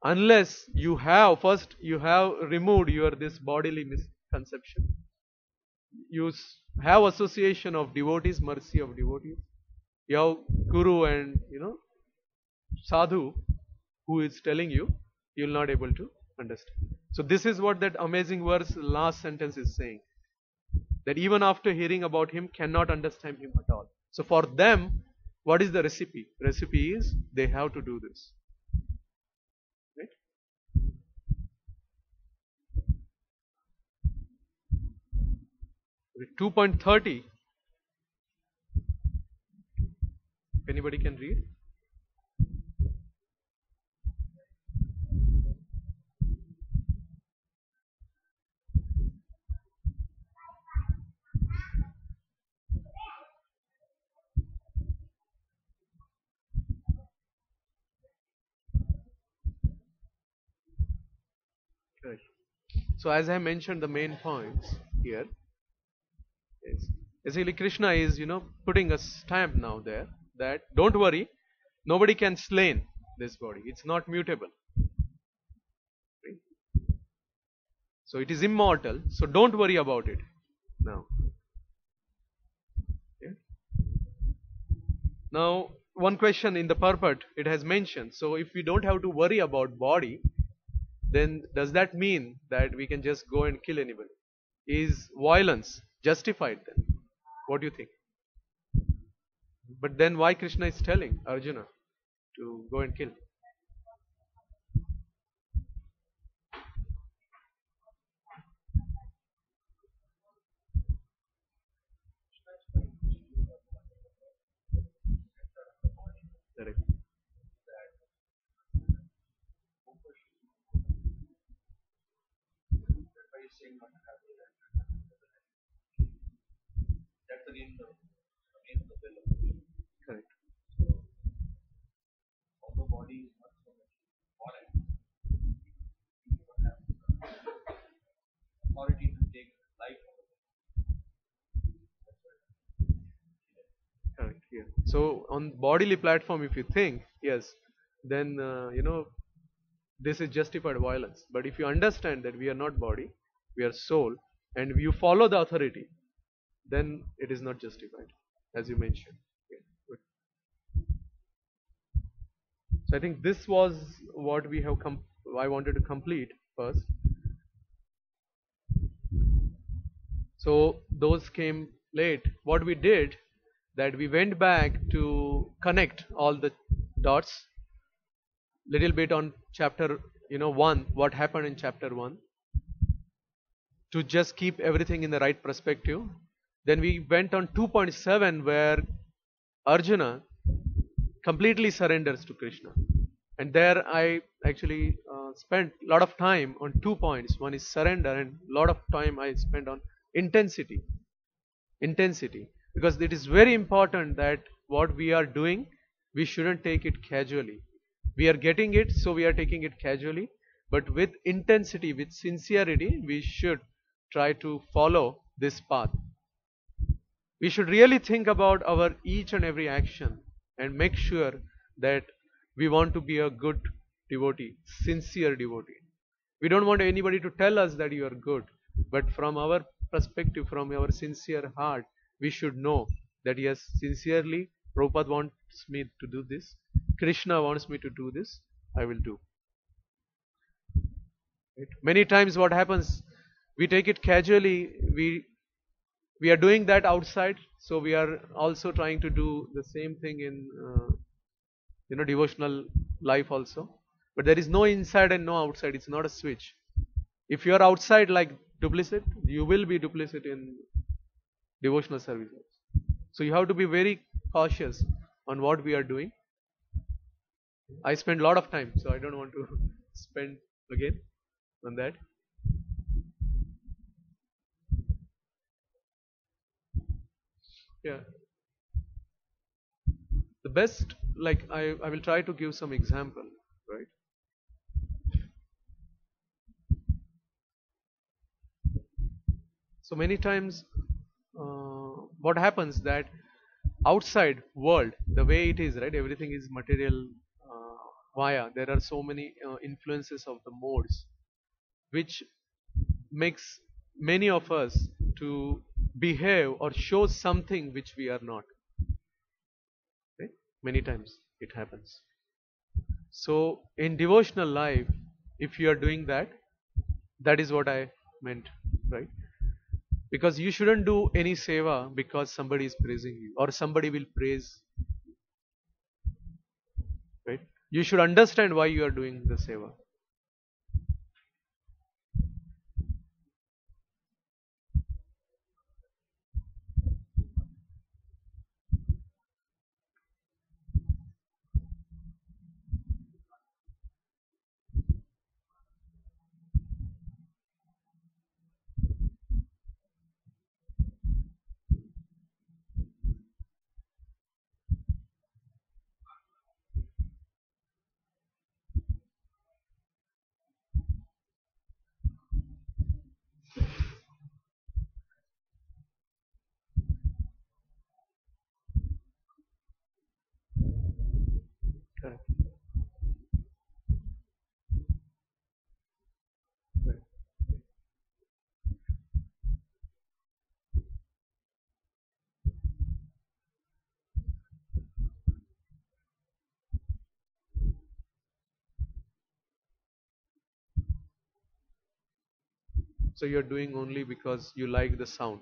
Unless you have removed your this bodily misconception. You have association of devotees, mercy of devotees. You have guru and sadhu who is telling you, you will not able to understand. So this is what that amazing verse last sentence is saying. That even after hearing about him, cannot understand him at all. So for them, what is the recipe? Recipe is they have to do this. Right? 2.30. If anybody can read? Correct. So as I mentioned, the main points here is basically Krishna is putting a stamp now there that don't worry, nobody can slain this body. It's not mutable. Right? So it is immortal. So don't worry about it now. Yeah? Now one question in the purport it has mentioned. So if we don't have to worry about body, then does that mean that we can just go and kill anybody? Is violence justified then? What do you think? But then why Krishna is telling Arjuna to go and kill? Correct. Correct. Correct. Yeah. So on bodily platform, if you think yes, then this is justified violence. But if you understand that we are not body, we are soul, and you follow the authority, then it is not justified, as you mentioned. Yeah. Good. So I think this was what we have I wanted to complete first. So those came late. What we did that we went back to connect all the dots little bit on chapter 1, what happened in chapter 1, to just keep everything in the right perspective. Then we went on 2.7 where Arjuna completely surrenders to Krishna. And there I actually spent a lot of time on 2 points. One is surrender, and a lot of time I spent on intensity. Intensity. Because it is very important that what we are doing, we shouldn't take it casually. We are getting it, so we are taking it casually. But with intensity, with sincerity, we should try to follow this path. We should really think about our each and every action and make sure that we want to be a good devotee, sincere devotee. We don't want anybody to tell us that you are good, but from our perspective, from our sincere heart, we should know that yes, sincerely, Prabhupada wants me to do this, Krishna wants me to do this, I will do. Right? Many times what happens, we take it casually, we are doing that outside, so we are also trying to do the same thing in devotional life also. But there is no inside and no outside. It's not a switch. If you are outside like duplicit, you will be duplicit in devotional services. So you have to be very cautious on what we are doing. I spend a lot of time, so I don't want to spend again on that. Yeah. The best, like I will try to give some example, right? So many times, what happens that outside world, the way it is, right? Everything is material via. There are so many influences of the modes, which makes many of us to behave or show something which we are not. Right? Many times it happens. So in devotional life, if you are doing that, that is what I meant, right? Because you shouldn't do any seva because somebody is praising you or somebody will praise, right? You should understand why you are doing the seva. Correct. Right. So you're doing only because you like the sound.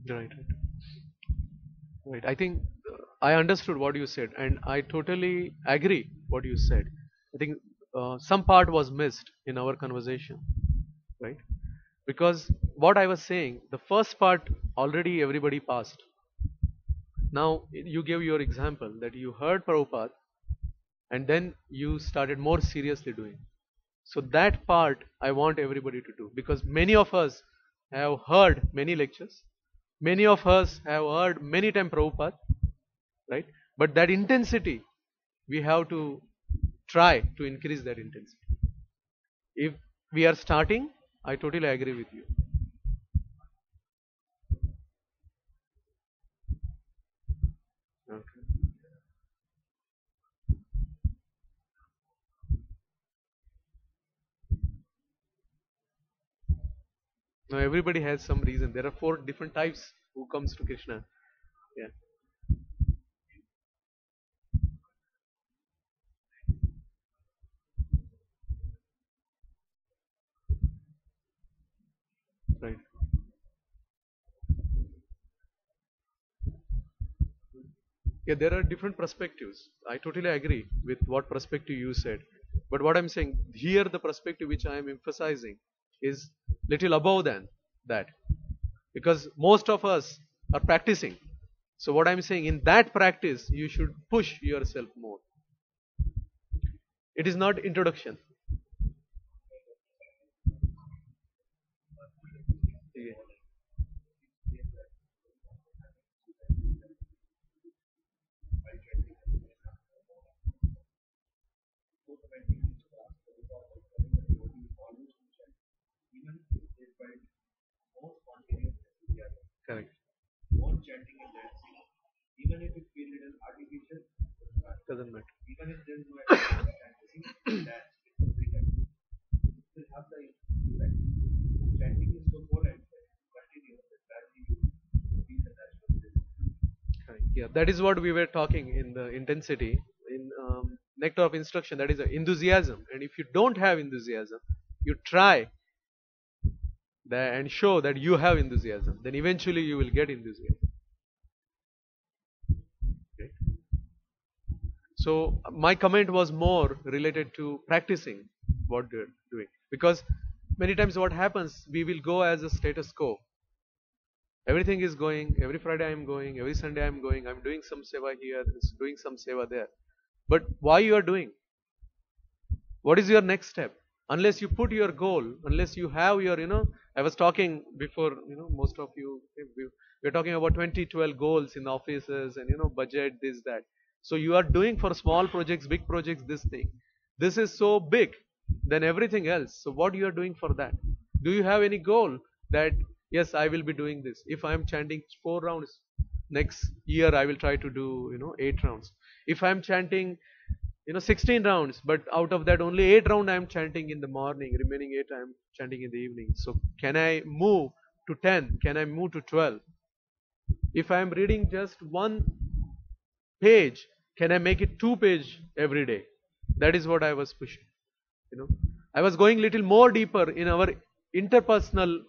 Right, right. Right. I think I understood what you said, and I totally agree what you said. I think some part was missed in our conversation, right? Because what I was saying, the first part already everybody passed. Now you gave your example that you heard Prabhupada and then you started more seriously doing. So that part I want everybody to do because many of us have heard many lectures, many of us have heard many times Prabhupada, right? But that intensity, we have to try to increase that intensity. If we are starting, I totally agree with you. Okay. Now everybody has some reason. There are four different types who comes to Krishna. Yeah, right. Yeah, there are different perspectives. I totally agree with what perspective you said. But what I'm saying here, the perspective which I am emphasizing is little above than that. Because most of us are practicing. So what I'm saying, in that practice, you should push yourself more. It is not introduction. Yeah, correct. Doesn't matter. Correct. Yeah, that is what we were talking in the intensity in nectar of instruction. That is enthusiasm. And if you don't have enthusiasm, you try that and show that you have enthusiasm. Then eventually you will get enthusiasm. Okay? So my comment was more related to practicing what they're doing because many times what happens, we will go as a status quo. Everything is going. Every Friday I am going. Every Sunday I am going. I'm doing some seva here. Doing some seva there. But why you are doing? What is your next step? Unless you put your goal, unless you have your, I was talking before, most of you, we're talking about 2012 goals in offices and, budget, this, that. So you are doing for small projects, big projects, this thing. This is so big than everything else. So what you are doing for that? Do you have any goal that, yes, I will be doing this. If I am chanting 4 rounds, next year I will try to do 8 rounds. If I'm chanting 16 rounds, but out of that only 8 round I'm chanting in the morning, remaining 8 I'm chanting in the evening. So can I move to 10? Can I move to 12? If I'm reading just one page, can I make it 2 page every day? That is what I was pushing. You know, I was going little more deeper in our interpersonal,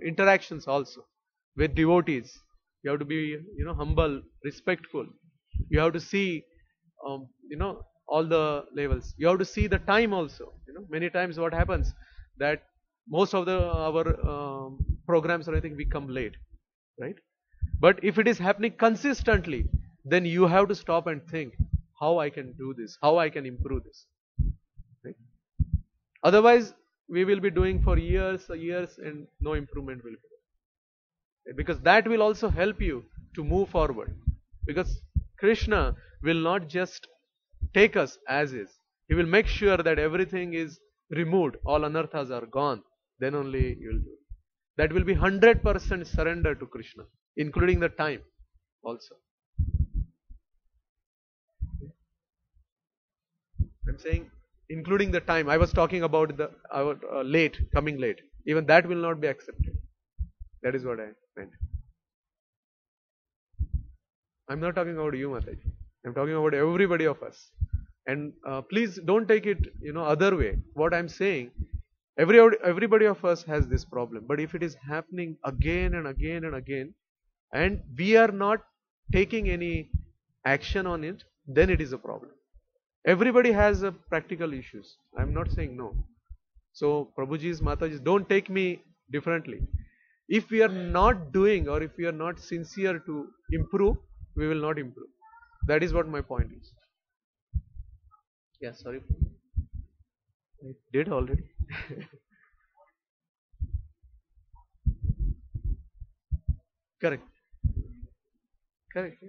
interactions also with devotees. You have to be, humble, respectful. You have to see, all the levels. You have to see the time also. Many times what happens that most of the our programs or anything we come late, right? But if it is happening consistently, then you have to stop and think how I can do this, how I can improve this. Right? Otherwise, we will be doing for years, and no improvement will be there. Because that will also help you to move forward. Because Krishna will not just take us as is. He will make sure that everything is removed, all anarthas are gone. Then only you will do it. That will be 100% surrender to Krishna, including the time also. I'm saying including the time. I was talking about the our coming late. Even that will not be accepted. That is what I meant. I'm not talking about you, Mataji. I'm talking about everybody of us. And please don't take it, other way. What I'm saying, everybody of us has this problem. But if it is happening again and again and again, and we are not taking any action on it, then it is a problem. Everybody has practical issues. I'm not saying no. So Prabhuji's, Mataji's, don't take me differently. If we are not doing or if we are not sincere to improve, we will not improve. That is what my point is. Yeah, sorry. I did already. Correct. Correct.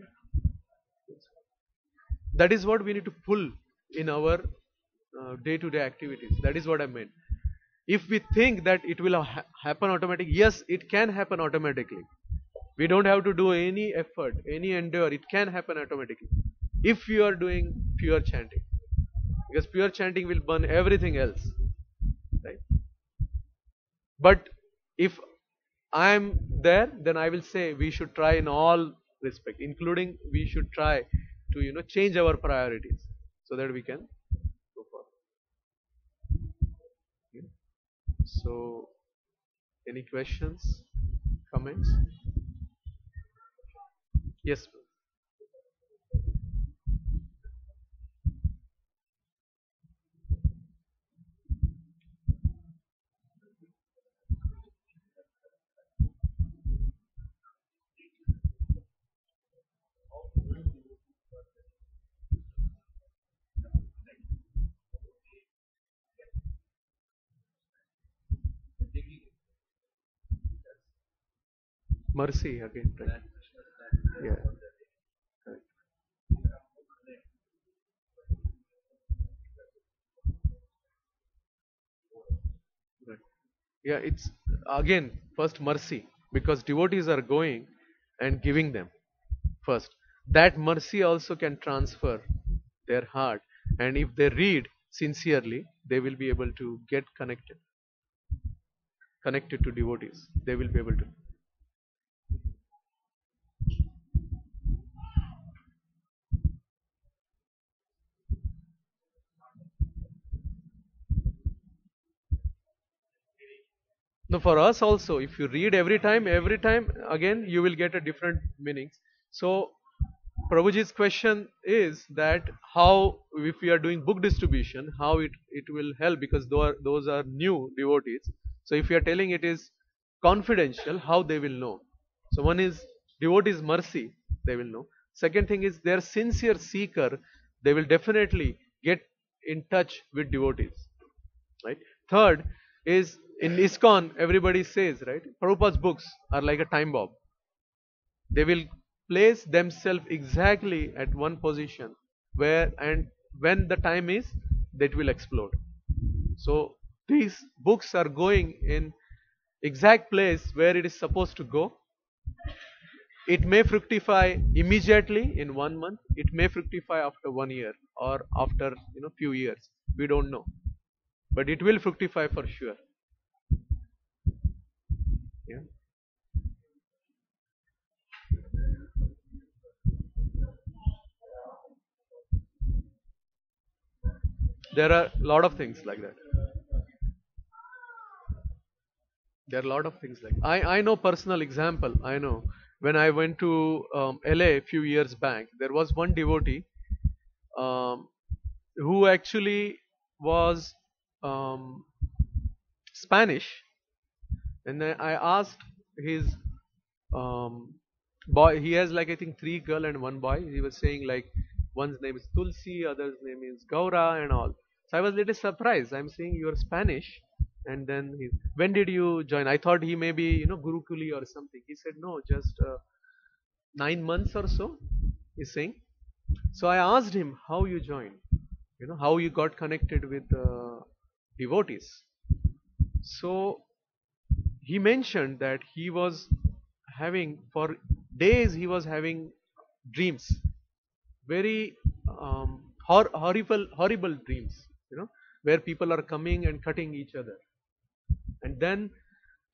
That is what we need to pull in our day-to-day activities. That is what I meant. If we think that it will happen automatically, yes, it can happen automatically. We don't have to do any effort, any endeavor. It can happen automatically. If you are doing pure chanting. Because pure chanting will burn everything else. Right? But if I am there, then I will say we should try in all respect, including we should try to change our priorities so that we can go forward. Okay. So, any questions, comments? Yes. Mercy again, right? Yeah. Correct. Right. Yeah, it's again first mercy because devotees are going and giving them first. That mercy also can transfer their heart, and if they read sincerely, they will be able to get connected to devotees. They will be able to. No, for us also, if you read every time, again, you will get a different meanings. So, Prabhuji's question is that how, if we are doing book distribution, how it will help because those are new devotees. So, if you are telling it is confidential, how they will know? So, one is devotees' mercy, they will know. Second thing is their sincere seeker, they will definitely get in touch with devotees. Right? Third is in ISKCON, everybody says, right? Prabhupada's books are like a time bomb. They will place themselves exactly at one position where and when the time is, that will explode. So these books are going in exact place where it is supposed to go, It may fructify immediately in 1 month. It may fructify after 1 year or after few years. We don't know, but it will fructify for sure. Yeah. There are a lot of things like that. There are a lot of things like I know personal example. I know when I went to LA a few years back, there was one devotee um, who actually was um, Spanish, and then I asked his um, boy. He has like I think three girl and one boy. He was saying like one's name is Tulsi, other's name is Gaura, and all. So I was a little surprised. I'm saying you're Spanish, and then when did you join? I thought he may be Gurukuli or something. He said no, just 9 months or so. He's saying. So I asked him how you joined. How you got connected with devotees. So he mentioned that he was having for days he was having dreams, very horrible dreams, where people are coming and cutting each other. And then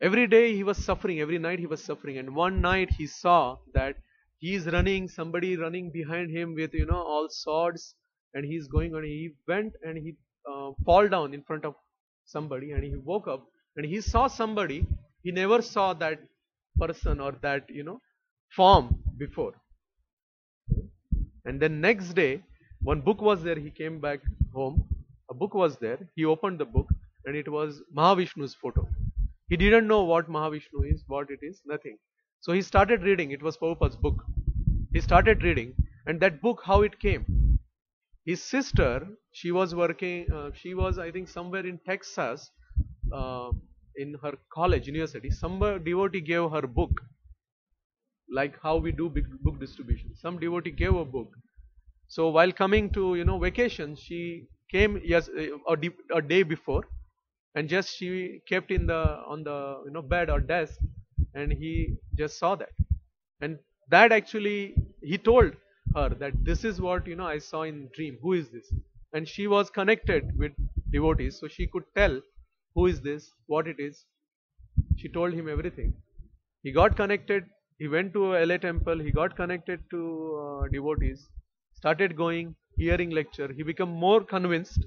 every day he was suffering, every night he was suffering. And one night he saw that he is running, somebody running behind him with all swords, and he's going on. He went and he fall down in front of somebody, and he woke up and he saw somebody. He never saw that person or that form before. And then next day, one book was there. He came back home. A book was there. He opened the book, and it was Mahavishnu's photo. He didn't know what Mahavishnu is, what it is, nothing. So he started reading. It was Prabhupada's book. He started reading, and that book, how it came. His sister, she was working. She was, I think, somewhere in Texas, uh, in her college, university. Some devotee gave her book, like how we do big book distribution. Some devotee gave a book. So while coming to vacation, she came a day before, and just she kept in the on the bed or desk, and he just saw that, and that actually he told her that this is what I saw in dream. Who is this? And she was connected with devotees, so she could tell who is this, what it is. She told him everything. He got connected. He went to a LA temple. He got connected to devotees. Started going, hearing lecture. He became more convinced.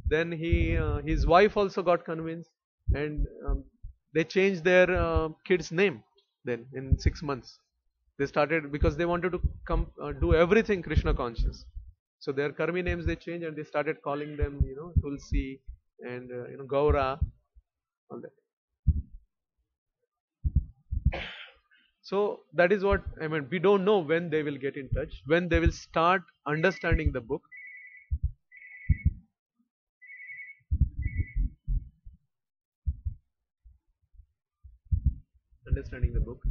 Then his wife also got convinced, and they changed their kid's name. Then in 6 months, they started because they wanted to come do everything Krishna conscious. So their karmi names they changed, and they started calling them Tulsi and Gaura, all that. So that is what I mean. We don't know when they will get in touch, when they will start understanding the book. Understanding the book.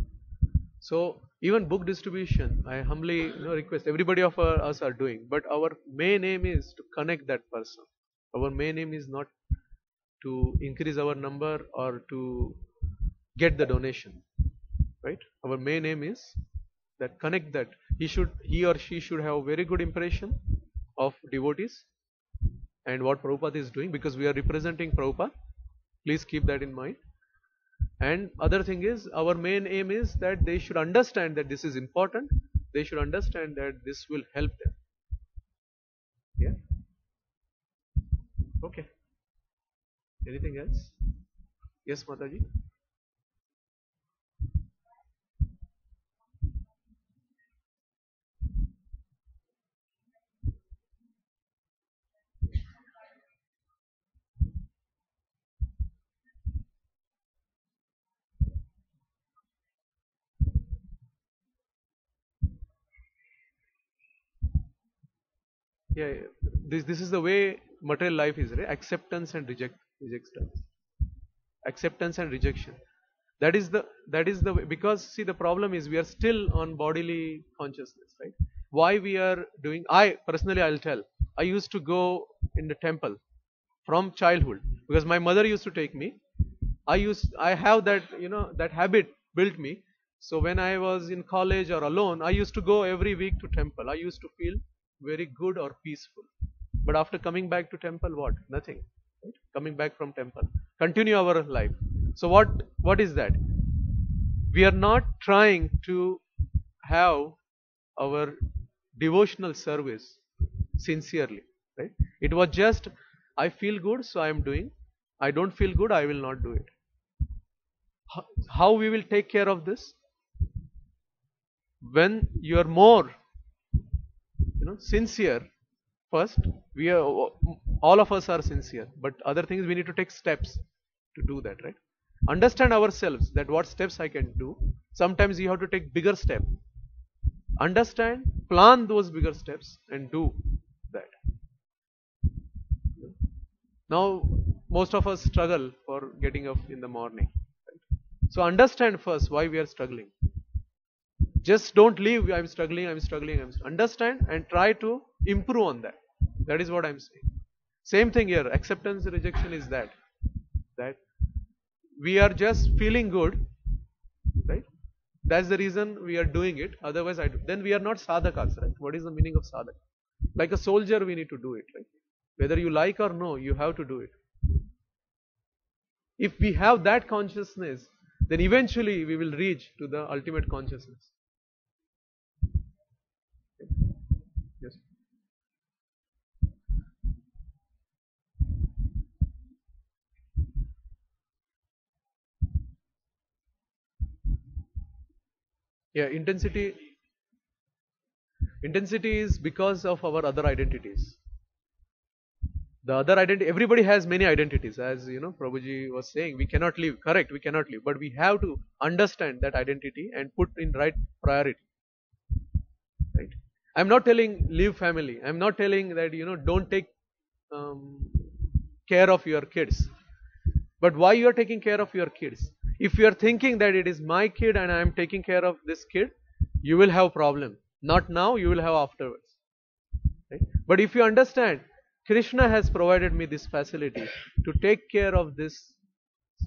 So even book distribution, I humbly request everybody of us are doing, but our main aim is to connect that person. Our main aim is not to increase our number or to get the donation, right? Our main aim is that connect that he or she should have a very good impression of devotees and what Prabhupada is doing, because we are representing Prabhupada. Please keep that in mind. And other thing is, our main aim is that they should understand that this is important. They should understand that this will help them. Yeah. Okay. Anything else? Yes, Mataji. Yeah, yeah. This is the way material life is, right? Acceptance and rejectance. Acceptance and rejection. That is the way, because see, the problem is we are still on bodily consciousness, right? Why we are doing? I personally, I'll tell. I used to go in the temple from childhood because my mother used to take me. I have that that habit built me. So when I was in college or alone, I used to go every week to temple. I used to feel very good or peaceful. But after coming back to temple, what? Nothing. Right? Coming back from temple. Continue our life. So what is that? We are not trying to have our devotional service sincerely. Right? It was just, I feel good, so I am doing. I don't feel good, I will not do it. How we will take care of this? When you are more, sincere. First, we are all of us are sincere, but other things we need to take steps to do that, right? Understand ourselves that what steps I can do. Sometimes you have to take bigger step. Understand, plan those bigger steps and do that. Now, most of us struggle for getting up in the morning. Right? So understand first why we are struggling. Just don't leave, I'm struggling. Understand and try to improve on that. That is what I'm saying. Same thing here. Acceptance rejection is that we are just feeling good, right? That's the reason we are doing it. Otherwise, then we are not sadhakas, right? What is the meaning of sadhaka? Like a soldier, we need to do it, right? Whether you like or no, you have to do it. If we have that consciousness, then eventually we will reach to the ultimate consciousness. Yes. Yeah, intensity is because of our other identities. The other identity, everybody has many identities. As Prabhuji was saying, we cannot live. Correct, we cannot live. But we have to understand that identity and put in right priority. Right? I'm not telling leave family. I'm not telling that don't take care of your kids. But why you are taking care of your kids? If you are thinking that it is my kid and I am taking care of this kid, you will have problem. Not now, you will have afterwards. Right? But if you understand, Krishna has provided me this facility to take care of this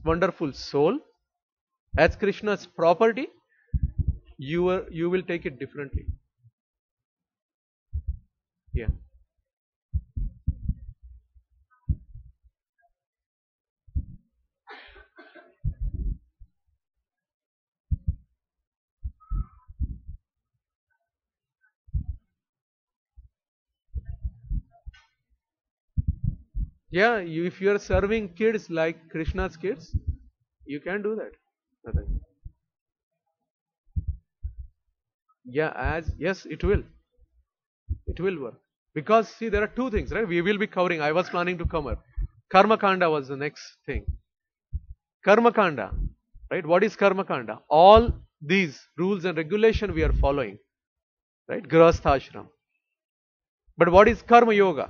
wonderful soul as Krishna's property, you will take it differently. Yeah. Yeah, if you are serving kids like Krishna's kids, you can do that. Nothing. Yeah, yes, it will. It will work. Because see, there are two things, right? We will be covering. I was planning to cover. Karma Kanda was the next thing. Karma Kanda, right? What is Karma Kanda? All these rules and regulation we are following, right? Grahastha ashram. But what is Karma Yoga?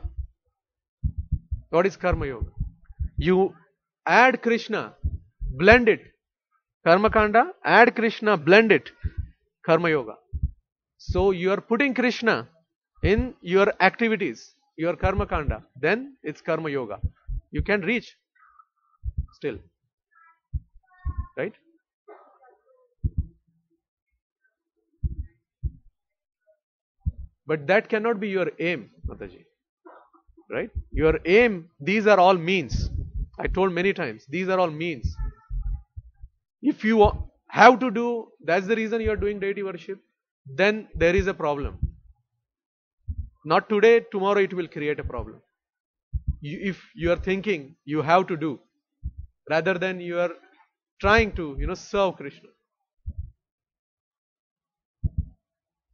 What is Karma Yoga? You add Krishna, blend it. Karma Kanda, add Krishna, blend it. Karma Yoga. So you are putting Krishna in your activities, your Karma Kanda. Then it's Karma Yoga. You can reach still. Right? But that cannot be your aim, Mataji. Right? Your aim, these are all means. I told many times, these are all means. If you have to do, that's the reason you are doing deity worship, then there is a problem. Not today, tomorrow it will create a problem. If you are thinking you have to do, rather than you are trying to, serve Krishna.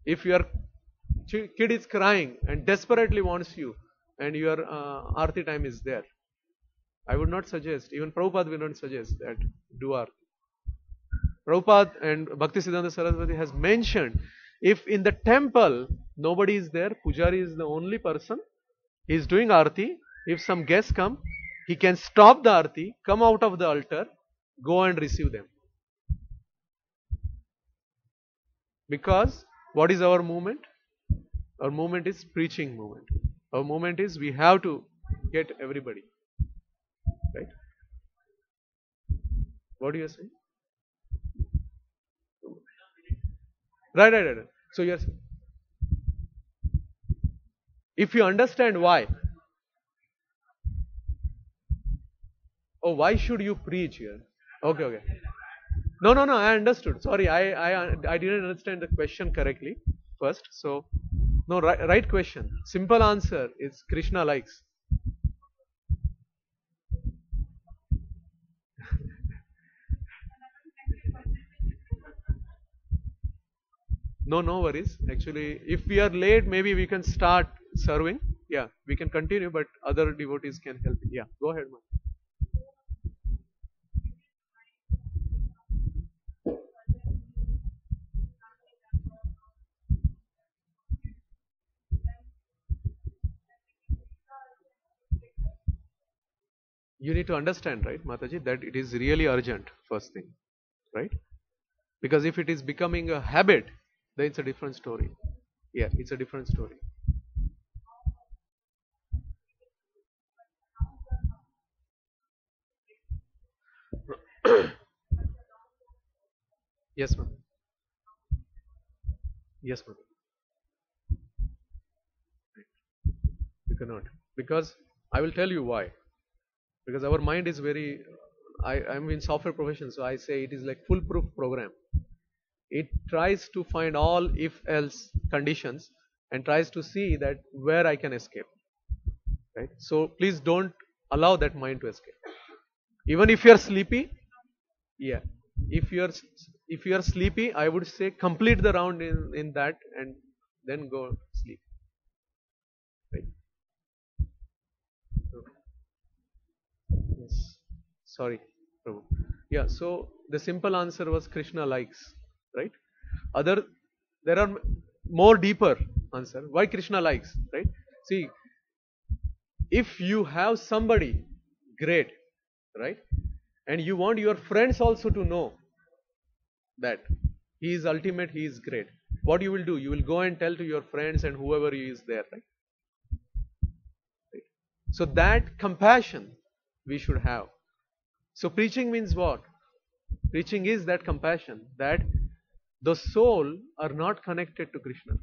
If your kid is crying and desperately wants you, and your arti time is there, I would not suggest, even Prabhupada will not suggest that do arti. Prabhupada and Bhaktisiddhanta Saraswati has mentioned, if in the temple nobody is there, Pujari is the only person, he is doing arti, if some guests come, he can stop the arti, come out of the altar, go and receive them. Because what is our movement? Our movement is preaching movement. Our movement is we have to get everybody. Right? What do you say? Right. So yes, if you understand why, oh, why should you preach here? Okay. No. I understood. Sorry, I didn't understand the question correctly first. So, no, right question. Simple answer is Krishna likes. No worries. Actually, if we are late, maybe we can start serving. Yeah, we can continue, but other devotees can help. Yeah, go ahead, man. You need to understand, right, Mataji, that it is really urgent, first thing, right? Because if it is becoming a habit, then it's a different story. Yeah, it's a different story. Yes, ma'am. Yes, ma'am. You cannot. Because I will tell you why. Because our mind is very, I'm in software profession, so I say it is like foolproof program. It tries to find all if else conditions and tries to see that where I can escape. Right? So please don't allow that mind to escape. Even if you are sleepy, yeah. If you are if you are sleepy, I would say complete the round in that and then go sleep. Right? So, yes. Sorry, Prabhu. Yeah. So the simple answer was Krishna likes. Right? Other there are more deeper answer. Why Krishna likes? Right? See, if you have somebody great, right, and you want your friends also to know that he is ultimate, he is great, what you will do, you will go and tell to your friends and whoever is there, right? So that compassion we should have. So preaching means what? Preaching is that compassion, that the soul are not connected to Krishna.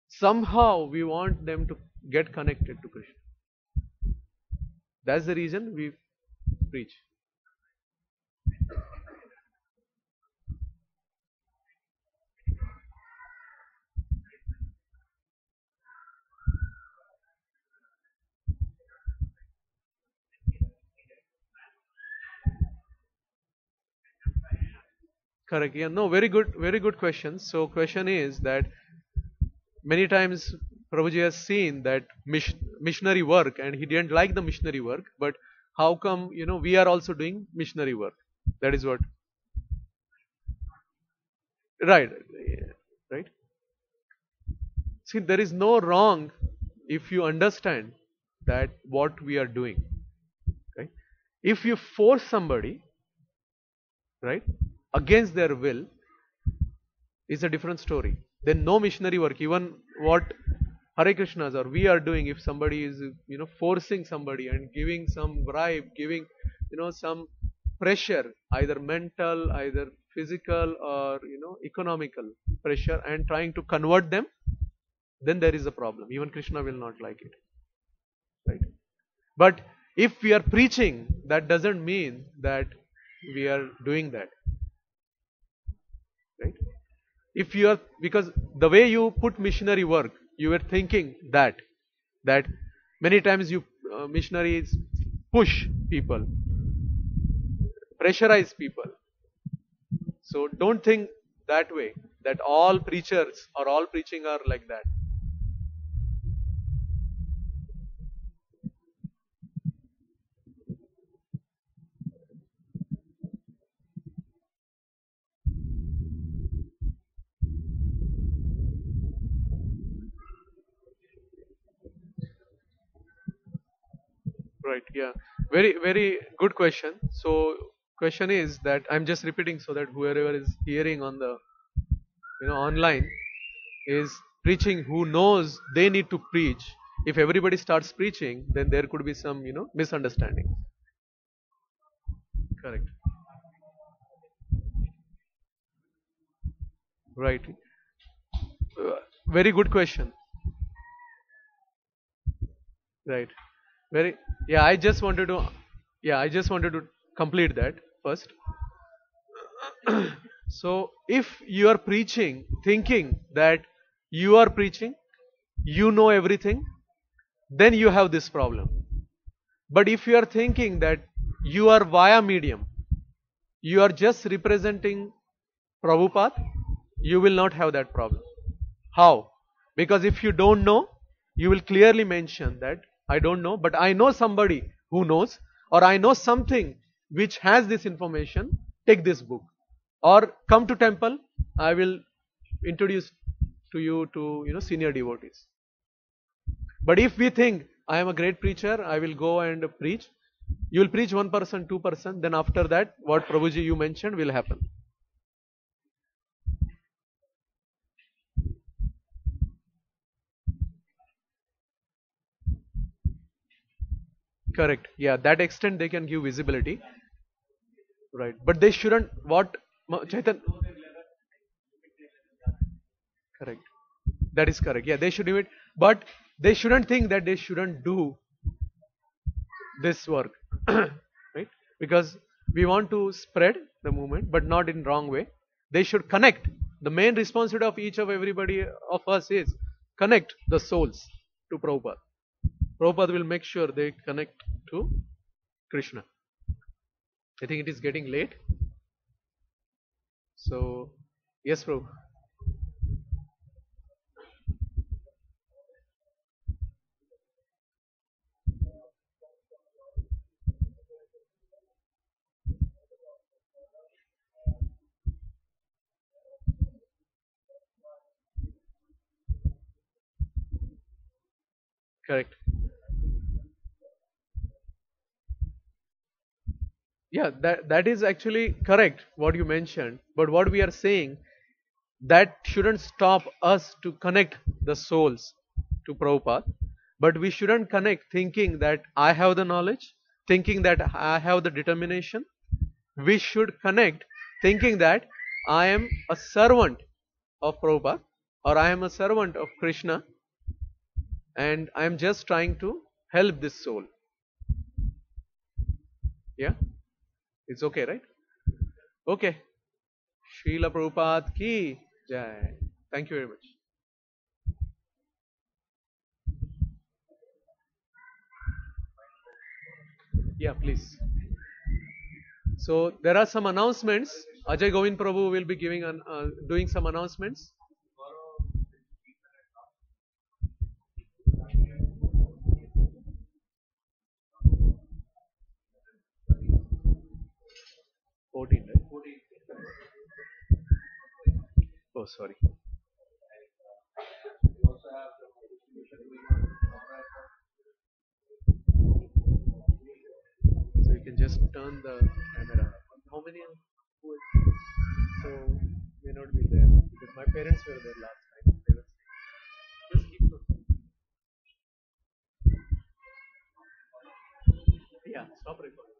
Somehow we want them to get connected to Krishna. That's the reason we preach. Correct. Yeah. No. Very good. Very good question. So, question is that many times Prabhuji has seen that missionary work, and he didn't like the missionary work. But how come we are also doing missionary work? That is what. Right. Right. See, there is no wrong if you understand that what we are doing. Right. If you force somebody, right, against their will, is a different story. Then no missionary work, even what Hare Krishnas or we are doing, if somebody is forcing somebody and giving some bribe, giving some pressure, either mental, either physical or economical pressure, and trying to convert them, then there is a problem. Even Krishna will not like it, right? But if we are preaching, that doesn't mean that we are doing that, right? If you are, because the way you put missionary work, you were thinking that many times you missionaries push people, pressurize people. So don't think that way, that all preachers or all preaching are like that. Right? Yeah. Very good question. So question is that I'm just repeating so that whoever is hearing on the online is preaching, who knows they need to preach. If everybody starts preaching, then there could be some misunderstanding. Correct. Right. Very good question. Right. Very. Yeah, I just wanted to. Yeah, I just wanted to complete that first. So, if you are preaching, thinking that you are preaching, you know everything, then you have this problem. But if you are thinking that you are via medium, you are just representing Prabhupada, you will not have that problem. How? Because if you don't know, you will clearly mention that I don't know, but I know somebody who knows, or I know something which has this information. Take this book, or come to temple. I will introduce to you to senior devotees. But if we think I am a great preacher, I will go and preach. You will preach 1%, 2%. Then after that, what Prabhuji you mentioned will happen. Correct. Yeah, that extent they can give visibility. Right. But they shouldn't. What Chaitan? Correct. That is correct. Yeah, they should do it. But they shouldn't think that they shouldn't do this work. Right? Because we want to spread the movement, but not in wrong way. They should connect. The main responsibility of each of everybody of us is connect the souls to Prabhupada. Prabhupada will make sure they connect to Krishna. I think it is getting late. So, yes, Prabhu. Correct. Yeah, that is actually correct what you mentioned. But what we are saying, that shouldn't stop us to connect the souls to Prabhupada. But we shouldn't connect thinking that I have the knowledge, thinking that I have the determination. We should connect thinking that I am a servant of Prabhupada, or I am a servant of Krishna, and I am just trying to help this soul. Yeah, it's okay, right? Okay. Srila Prabhupada ki jai. Thank you very much. Yeah, please. So there are some announcements. Ajay Govind Prabhu will be doing some announcements. 14, right? Oh, sorry. So you can just turn the camera. How many? So may not be there because my parents were there last time. They were just keep. Yeah, stop recording.